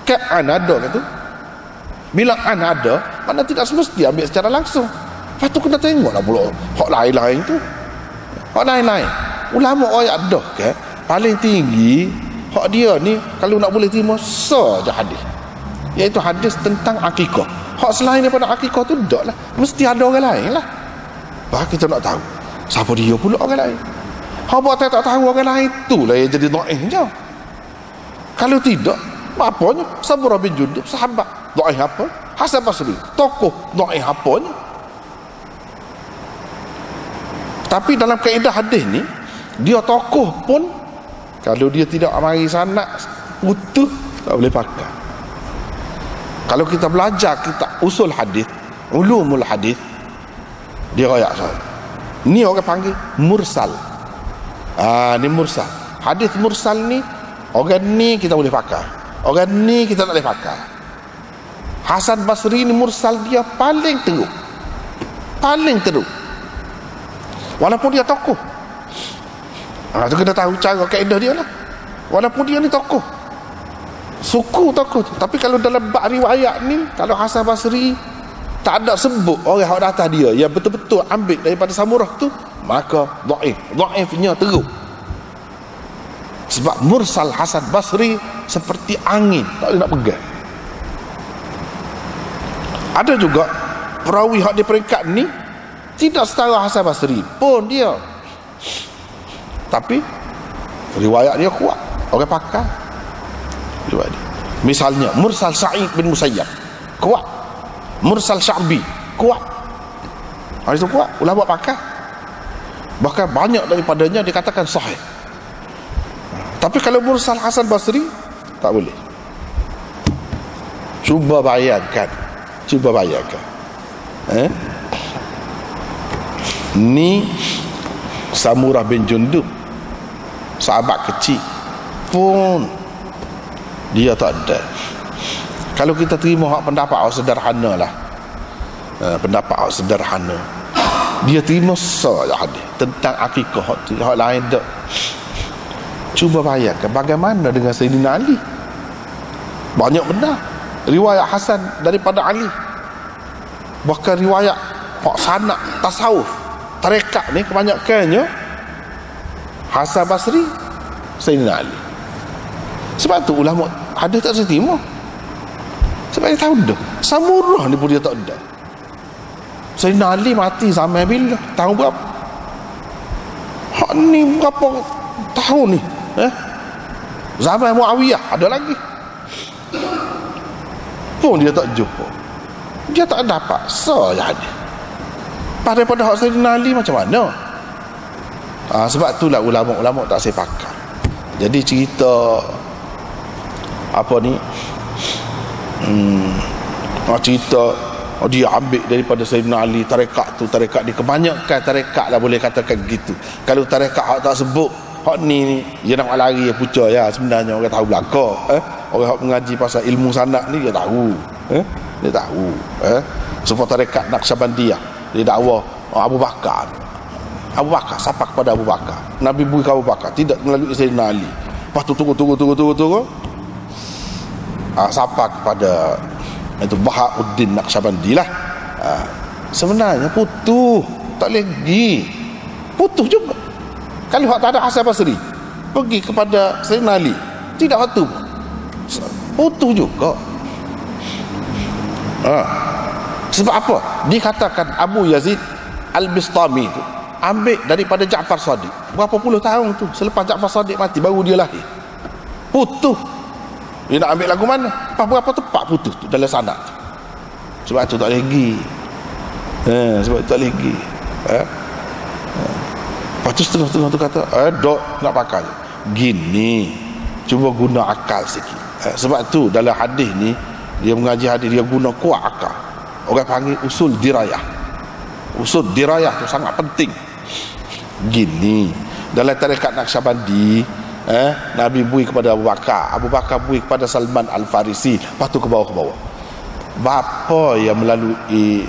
Kan an ada kata. Bila an ada, makna tidak semesti ambil secara langsung. Lepas tu kena tengoklah pula hak lain-lain tu. Hak lain-lain. Ulama ayat dah kan paling tinggi hak dia ni kalau nak boleh terima saja hadis. Iaitu hadis tentang akikah. Hak selain daripada akikah tu tak lah. Mesti ada orang lain lah. Bah kita nak tahu siapa dia pula orang lain. Hak buat tak tahu orang lain tu lah yang jadi dhaif je. Kalau tidak, apanya? Samurah bin Jundub sahabat dhaif apa? Hasan Basri tokoh dhaif apanya? Tapi dalam kaedah hadis ni, dia tokoh pun kalau dia tidak mari sanad utuh tak boleh pakai. Kalau kita belajar kita usul hadis, ulumul hadis, dia royak soal. Ni orang panggil mursal. Ni mursal. Hadis mursal ni orang ni kita boleh pakai, orang ni kita tak boleh pakai. Hasan Basri ni mursal dia paling teruk. Paling teruk. Walaupun dia tokoh. Tu kena tahu cara kaedah dia lah. Walaupun dia ni tokoh, suku tokoh tu. Tapi kalau dalam bab riwayat ni, kalau Hasan Basri tak ada sebut orang yang datang dia yang betul-betul ambil daripada Samurah tu, maka dhaifnya teruk. Sebab mursal Hasan Basri seperti angin, tak boleh nak pegang. Ada juga perawi hak di peringkat ni tidak setara Hasan Basri pun dia, tapi riwayat dia kuat, orang pakai riwayat dia. Misalnya mursal Sa'id bin Musayyab kuat, mursal Sya'bi kuat. Hari itu kuat, ulama pakai. Bahkan banyak daripadanya dikatakan sahih. Tapi kalau mursal Hasan Basri tak boleh. Cuba bayangkan. Ni Samurah bin Jundub, sahabat kecil pun dia tak ada. Kalau kita terima hak pendapat hak sederhana lah, pendapat hak sederhana, dia terima saja hadis tentang akikah, hak lain tak. Cuba bayangkan bagaimana dengan Sayyidina Ali. Banyak benar riwayat Hasan daripada Ali. Bahkan riwayat hak sanad tasawuf, tarekat ni kebanyakannya Hasan Basri, Sayyidina Ali. Sebab tu ulama hadis tak terima. Sebab dia tahu dah Samurah ni pun dia tak ada. Sayyidina Ali mati zaman bila? Tahun berapa? Hak ni berapa tahun ni? Zaman Muawiyah ada lagi. Pun dia tak jumpa. Dia tak dapat saja hadis. Daripada hak Sayyidina Ali macam mana? Sebab itulah ulama-ulama tak sepakat. Jadi cerita apa ni, cerita dia ambil daripada Sayyidina Ali tarekat tu, tarekat dia kebanyakan tarekat lah boleh katakan gitu. Kalau tarekat hak tak sebut hak ni dia nak lari ya puca ya, sebenarnya orang tahu belaka. Orang hak mengaji pasal ilmu sanad ni dia tahu. Dia tahu. Sebab tarekat Naqsyabandiyah dia dakwa Abu Bakar. Abu Bakar sapa kepada Abu Bakar. Nabi bui ke Abu Bakar, tidak melalui Sayyidina Ali. Lepas tu tunggu. Sapa kepada itu Bahauddin Naqsyabandi lah. Sebenarnya putus, tak lagi. Putus juga. Kalau hak tak ada Hasan Basri pergi kepada Sayyidina Ali, tidak waktu putus juga. Sebab apa? Dikatakan Abu Yazid Al-Bistami tu ambil daripada Ja'far Shadiq berapa puluh tahun tu, selepas Ja'far Shadiq mati baru dia lahir. Putus. Dia nak ambil lagu mana? Berapa tepat putus tu dalam sanad tu. Sebab tu tak lagi. Sebab tu tak lagi. Lepas tu setengah-setengah tu kata dok nak pakai gini, cuba guna akal sikit. Sebab tu dalam hadis ni dia mengaji hadis, dia guna kuat akal. Orang panggil usul dirayah. Usul dirayah tu sangat penting. Gini, Dalam tarekat Naqsyabandi, Nabi bui kepada Abu Bakar bui kepada Salman Al-Farisi, lepas tu ke bawah. Bapa yang melalui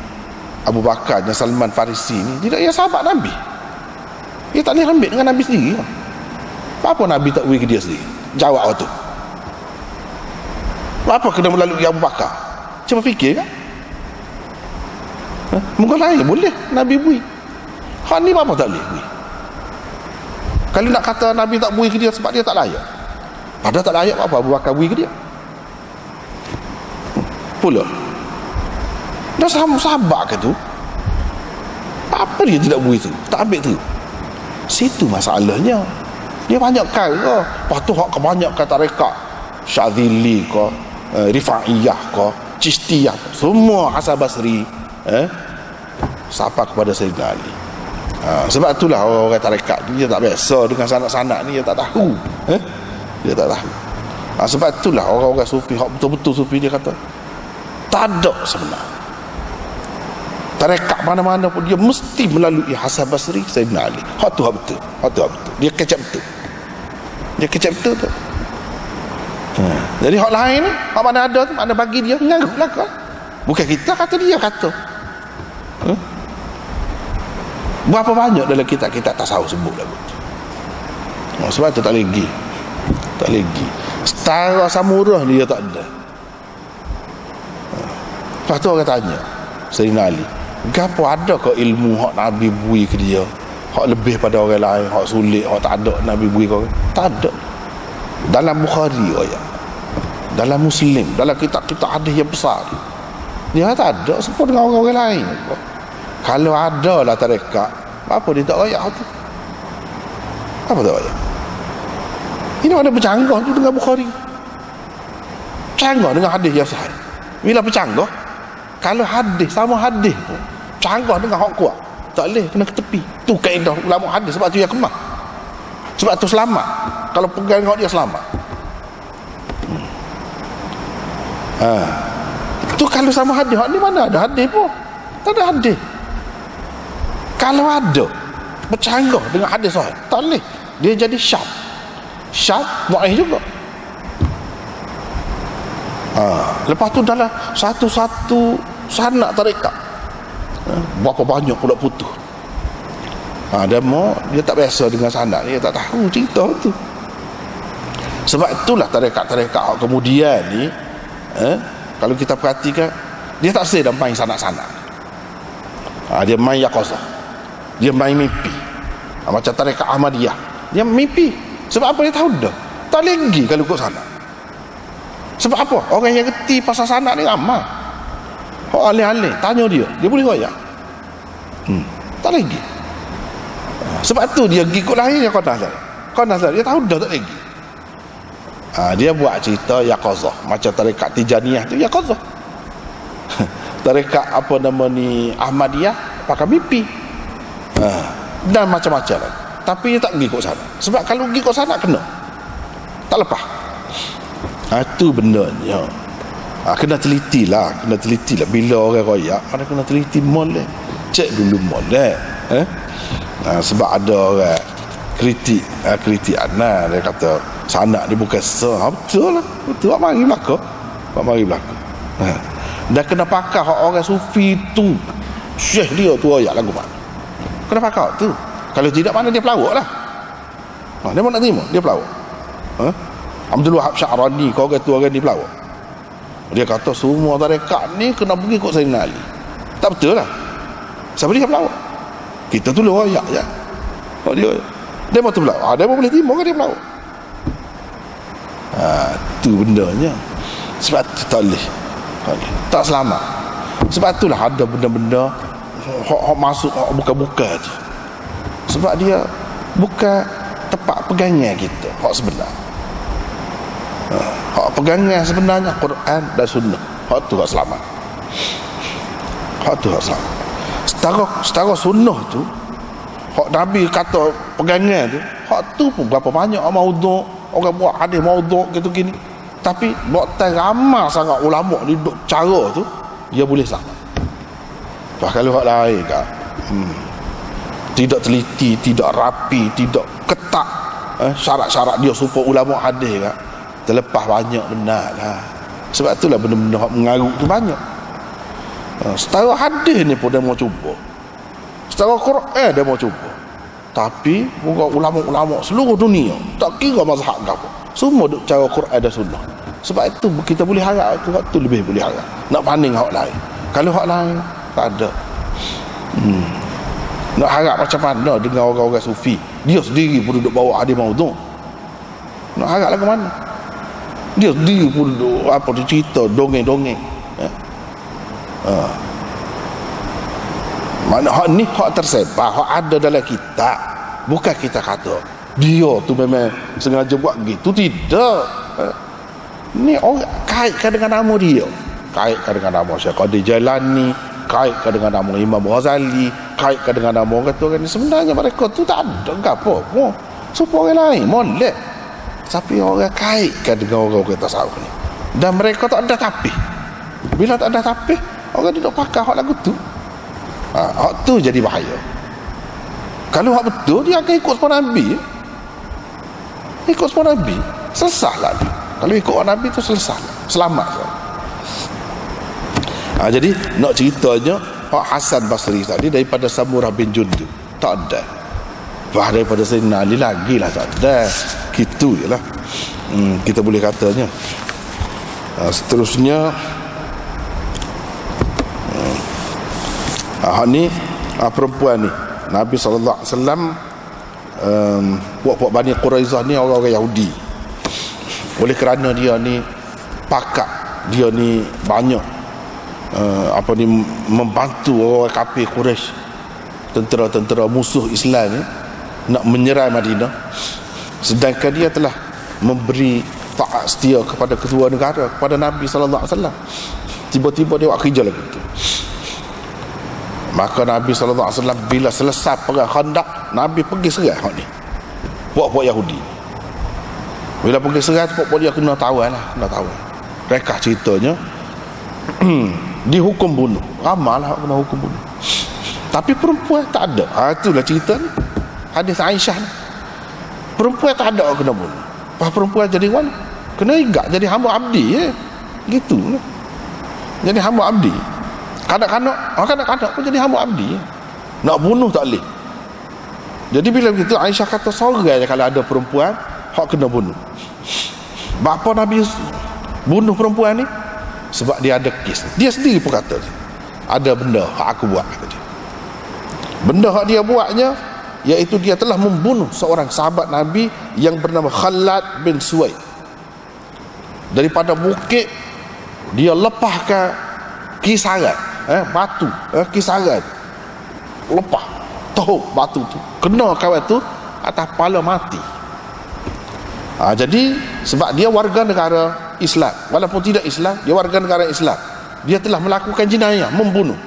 Abu Bakar dan Salman Farisi ni tidak ia sahabat Nabi. Dia tak boleh ambil dengan Nabi sendiri. Apa Nabi tak bui ke dia sendiri? Jawab waktu. Apa kena melalui Abu Bakar? Cuba fikir kan? Mungkin lain boleh Nabi bui. Hak ni apa tak boleh bui? Kalau nak kata Nabi tak bui ke dia sebab dia tak layak, padahal tak layak apa Abu Bakar bui ke dia pula. Dah sahabat ke tu, apa dia tidak bui tu, tak ambil tu? Situ masalahnya. Dia banyak kali ke, lepas tu hak kebanyakan tarekat Syadzili ke, Rifaiyah ke, Chistiyah, semua Hasan Basri sapa kepada Sayyidina Ali. Sebab itulah orang-orang tarekat dia tak biasa dengan sanak-sanak ni, dia tak tahu. Dia tak tahu. Sebab itulah orang-orang sufi, hak betul-betul sufi, dia kata tak ada sebenarnya tarekat mana-mana pun dia mesti melalui Hasan Basri, Sayyidina Ali. Hak tu hak betul. Dia kecap betul. Tu. Jadi hak lain ni, hak mana ada tu, mana bagi dia mengaku lah kau. Bukan kita kata, dia kata. Berapa banyak dalam kitab-kitab tasawuf sebut lagu tu. Sebab tu tak lagi. Setara samurah dia tak ada. Lepas tu orang tanya Sayyidina Ali, gapo ada ke ilmu hak Nabi bui ke dia, hak lebih pada orang lain, hak sulit, hak tak ada Nabi bui ke orang? Tak ada. Dalam Bukhari dalam Muslim, dalam kitab-kitab hadis yang besar, dia tak ada seperti dengan orang-orang lain. Kalau ada lah tarekat, apa dia tak rayak tu? Apa tak rayak? Ini ada bercanggah tu dengan Bukhari, bercanggah dengan hadis yang sahih. Bila bercanggah, kalau hadis sama hadis pun canggah dengan hak kuat, tak boleh, kena ke tepi. Tu kaedah ulama hadis. Sebab tu yang kemah, sebab tu selamat. Kalau pegang hak dia selamat. Tu kalau sama hadis, hak ni mana ada hadis pun, tak ada hadis. Kalau ada bercanggah dengan hadis sahih, tak boleh, dia jadi syad dhaif juga. Lepas tu dalam satu-satu sanak tarekat, berapa banyak pula putus. Dia tak biasa dengan sanak, dia tak tahu cerita tu. Sebab itulah tarekat-tarekat kemudian ni, kalau kita perhatikan, dia tak sedar main sanak-sanak. Dia main yaqazah, dia main mimpi. Macam tarekat Ahmadiyah, dia mimpi. Sebab apa? Dia tahu dah tak lagi kalau ikut sanak. Sebab apa? Orang yang reti pasal sanak ni ramai. Alih-alih tanya dia boleh royak. Tak lagi. Sebab tu dia pergi ikut lahir, kau nazar. Dia tahu dah tak lagi. Dia buat cerita yaqazah. Macam tarekat Tijaniyah tu yaqazah. Tarekat apa nama ni Ahmadiyah pakai mimpi. Dan macam-macam lagi. Tapi dia tak pergi ikut sana. Sebab kalau pergi ikut sana kena, tak lepas. Itu benarnya. Kena teliti lah. Bila orang royak, kena teliti molek. Cek dulu molek. Sebab ada orang kritik Ana, dia kata sanak dia bukan sah. Betul lah. Betul. Mari belakang. Dan kena pakai orang sufi tu, syekh dia tu royak lagu mana. Kena pakai tu. Kalau tidak, mana dia pelawak lah. Dia mau nak terima, dia pelawak. Abdul Wahab Sya'rani, kau kata orang ni pelawak. Dia kata semua tarekat ni kena pergi ikut Sayyidina Ali. Tak betul lah. Siapa dia pelawak? Kita tu royak je. Dia mau tu pelawak. Dia mau boleh terima ke dia pelawak? Tu bendanya. Sebab tu tak boleh. Tak selamat. Sebab itulah ada benda-benda hak masuk, hak buka-buka je. Sebab dia bukan tempat pegangan kita, hak sebenar. Hak pegangan sebenarnya Quran dan Sunnah. Hak tu hak selamat. Setara Sunnah tu, hak Nabi kata pegangan tu, hak tu pun berapa banyak maudhu', orang buat hadis maudhu' gitu gini. Tapi buat ramai sangat ulama ni duk cara tu, dia boleh selamat. Kalau hak lain kan, tidak teliti, tidak rapi, tidak ketat syarat-syarat dia supaya ulama hadis kan, terlepas banyak benar lah. Sebab itulah benda-benda hak mengarut tu banyak. Setara hadis ni pun dia mau cuba, setara Quran dia mau cuba. Tapi ulama-ulama seluruh dunia, tak kira mazhab ke apa, semua duk cara Quran dan sunnah. Sebab itu kita boleh harap tu lebih boleh harap nak banding hak lain. Kalau hak lain tak ada. Nak harap macam mana dengan orang-orang sufi, dia sendiri pun duduk bawa hadis maudhu'. Nak harap lah ke mana? Dia sendiri pun duduk apa dia cerita dongeng-dongeng. Mana hak ni hak tersebar, hak ada dalam kitab. Bukan kita kata dia tu memang sengaja buat gitu, tidak. Ni orang kaitkan dengan nama dia, kaitkan dengan nama Syekh Qadir Jailani, kaitkan dengan nama Imam Ghazali, kaitkan dengan nama orang kata ni. Sebenarnya mereka tu tak ada apa pun, supaya orang lain molek, tapi orang kaitkan dengan orang-orang tasawuf ni. Dan mereka tak ada tapih. Bila tak ada tapih, orang tidak pakai hak lagu tu. Hak tu jadi bahaya. Kalau hak betul, dia akan ikut sepuluh Nabi. Ikut sepuluh Nabi, selesai lah dia. Kalau ikut Nabi tu selesai, selamat lah. Jadi nak ceritanya hak Hasan Basri tadi daripada Samurah bin Jundub tak ada. Wah, daripada Sayyidina Ali lagi lah tak ada. Gitu je lah. Kita boleh katanya. Seterusnya ni perempuan ni Nabi SAW, puak-puak Bani Quraizah ni orang-orang Yahudi. Oleh kerana dia ni pakak, dia ni banyak membantu orang kafir Quraisy, tentera-tentera musuh Islam ni nak menyerang Madinah, sedangkan dia telah memberi taat setia kepada ketua negara, kepada Nabi SAW. Tiba-tiba dia buat kerja lagi tu. Maka Nabi SAW bila selesai perang Khandaq, Nabi pergi serang hak ni, puak-puak Yahudi. Bila pergi serang, puak-puak dia kena tawan lah, kena tawan. Mereka ceritanya dihukum bunuh, ramai lah kena hukum bunuh. Tapi perempuan tak ada. Itulah cerita ni, hadis Aisyah ni. Perempuan tak ada kena bunuh. Pas perempuan jadi mana? Kena igat jadi hamba abdi gitu lah. Jadi hamba abdi. Kanak-kanak pun jadi hamba abdi. Nak bunuh tak boleh. Jadi bila begitu Aisyah kata sorang je kalau ada perempuan hak kena bunuh. Bapa Nabi bunuh perempuan ni sebab dia ada kes. Dia sendiri pun kata ada benda hak aku buat, kata dia. Benda hak dia buatnya iaitu dia telah membunuh seorang sahabat Nabi yang bernama Khalad bin Suwaid. Daripada bukit dia lepaskan kisaran batu, kisaran lepas toh batu tu kena kawan tu atas kepala mati. Jadi sebab dia warga negara Islam, walaupun tidak Islam, dia warga negara Islam, dia telah melakukan jenayah, membunuh,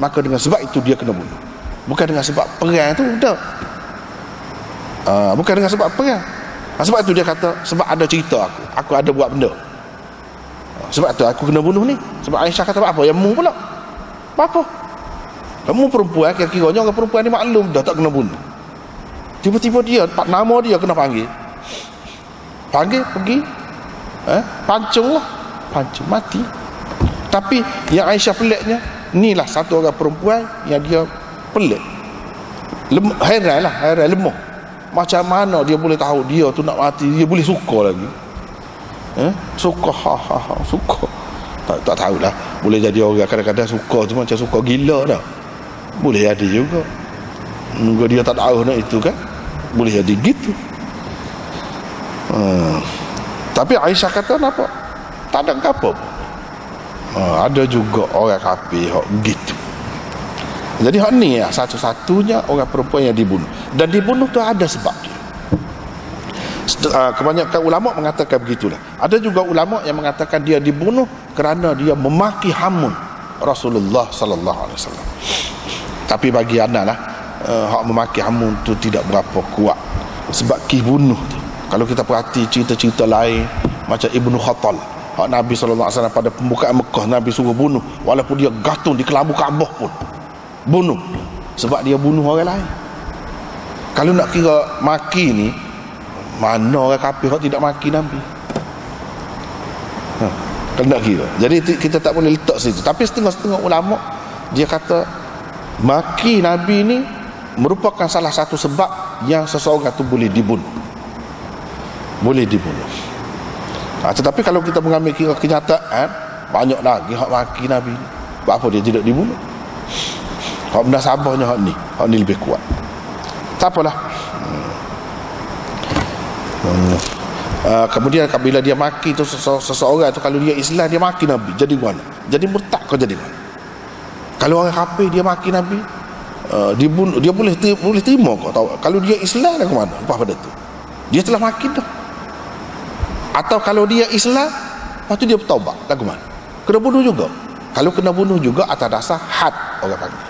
maka dengan sebab itu dia kena bunuh. Bukan dengan sebab perang tu, dah. Bukan dengan sebab perang. Sebab itu dia kata sebab ada cerita aku ada buat benda, sebab tu aku kena bunuh ni. Sebab Aisyah kata apa yang mu pula, apa kamu perempuan, kira-kiranya orang perempuan ni maklum dah tak kena bunuh. Tiba-tiba dia nama dia kena panggil pergi pancung mati. Tapi yang Aisyah peliknya, inilah satu orang perempuan yang dia pelik, heran lemah. Macam mana dia boleh tahu dia tu nak mati, dia boleh suka lagi, suka suka. Tak tahulah, boleh jadi orang kadang-kadang suka tu macam suka gila dah, boleh jadi juga. Mungkin dia tak tahu nak itu kan, boleh jadi gitu. Tapi Aisyah kata apa? Tak ada apa. Ada juga orang kafir hak gitu. Jadi hak ni satu-satunya orang perempuan yang dibunuh, dan dibunuh tu ada sebab dia. Kebanyakan ulama mengatakan begitulah. Ada juga ulama yang mengatakan dia dibunuh kerana dia memaki hamun Rasulullah sallallahu alaihi wasallam. Tapi bagi ana lah, hak memaki hamun tu tidak berapa kuat sebab bunuh tu. Kalau kita perhati cerita-cerita lain macam Ibnu Khattal, hak Nabi sallallahu alaihi wasallam pada pembukaan Mekah, Nabi suruh bunuh, walaupun dia gantung di kelabu Kaabah pun bunuh, sebab dia bunuh orang lain. Kalau nak kira maki ni, mana orang kafir hak tidak maki Nabi? Kalau nak kira. Jadi kita tak boleh letak situ. Tapi setengah-setengah ulama dia kata maki Nabi ni merupakan salah satu sebab yang seseorang tu boleh dibunuh. Boleh dibunuh. Tetapi kalau kita mengambil kira kenyataan, banyak lagi hak maki Nabi. Apa dia tidak dibunuh? Hak benda sabarnya hak ni lebih kuat. Tak apalah. Kemudian bila dia maki tu seseorang tu, kalau dia Islam dia maki Nabi, jadi mana? Jadi murtad kau jadi mana? Kalau orang kafir dia maki Nabi, dibunuh, dia boleh terima kau tahu. Kalau dia Islam dah ke mana? Lepas pada tu dia telah maki dah. Atau kalau dia Islam, lepas tu dia bertaubat, dah ke mana? Kena bunuh juga. Kalau kena bunuh juga atas dasar had orang panggil.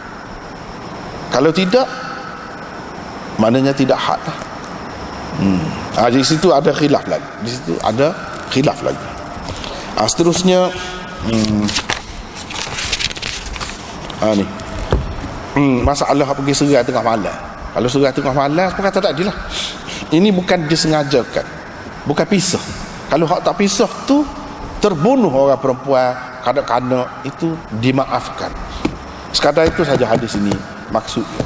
Kalau tidak, maknanya tidak had lah. Di situ ada khilaf lagi. Di situ ada khilaf lagi. Seterusnya ni masalah pergi serai tengah malam. Kalau serai tengah malam, apa kata tak adilah. Ini bukan disengajakan, bukan pisah. Kalau hak tak pisah tu terbunuh orang perempuan kanak-kanak, itu dimaafkan. Sekadar itu saja hadis ini maksudnya.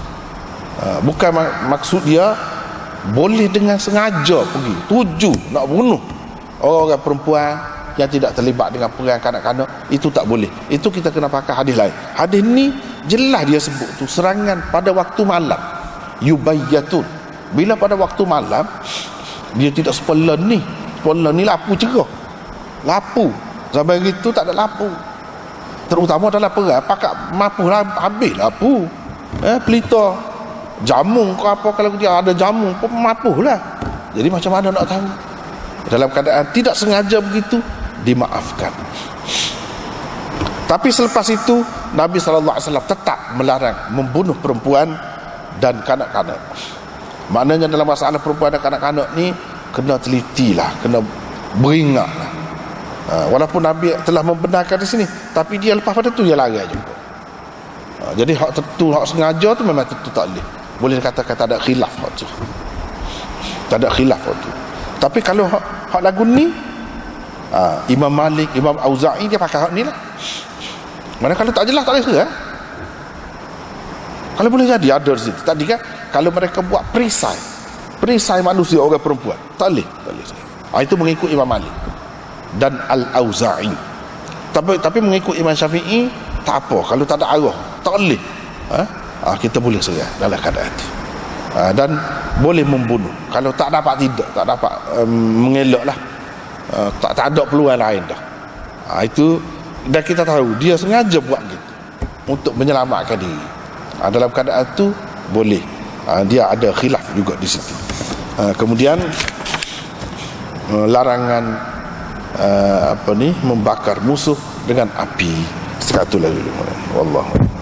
Bukan maksud dia boleh dengan sengaja pergi tuju nak bunuh orang-orang perempuan yang tidak terlibat dengan perang kanak-kanak, itu tak boleh. Itu kita kena pakai hadis lain. Hadis ni jelas dia sebut tu serangan pada waktu malam, yubayyatun. Bila pada waktu malam, dia tidak sepelan ni lapu cerah, lapu. Zaman itu tak ada lapu, terutama dalam perang pakat mampu habis lapu. Pelita jamu ke apa, kalau dia ada jamu pun mampu lah. Jadi macam mana nak tahu? Dalam keadaan tidak sengaja begitu, dimaafkan. Tapi selepas itu Nabi SAW tetap melarang membunuh perempuan dan kanak-kanak. Maknanya dalam masalah perempuan dan kanak-kanak ni kena telitilah, kena beringatlah. Walaupun Nabi telah membenarkan di sini, tapi dia lepas pada tu dia larang juga. Jadi hak tentu, hak sengaja tu memang tentu tak boleh. Boleh dikatakan tak ada khilaf hak tu. Tak ada khilaf hak tu. Tapi kalau hak lagu ni, Imam Malik, Imam Auza'i dia pakai hak ni lah. Mana kalau tak jelas tak boleh ke? Kalau boleh jadi ada di situ. Tadi kan kalau mereka buat perisai manusia orang perempuan, tak boleh. Itu mengikut Imam Malik dan Al-Auza'i. Tapi mengikut Imam Syafi'i tak apa. Kalau tak ada arah, tak boleh. Kita boleh serang dalam keadaan itu. Dan boleh membunuh. Kalau tak dapat mengelak lah. Tak ada peluang lain dah. Itu dan kita tahu dia sengaja buat gitu untuk menyelamatkan diri. Dalam keadaan itu boleh. Dia ada khilaf juga di situ. Kemudian larangan membakar musuh dengan api. Sekatulah dulu. Wallahu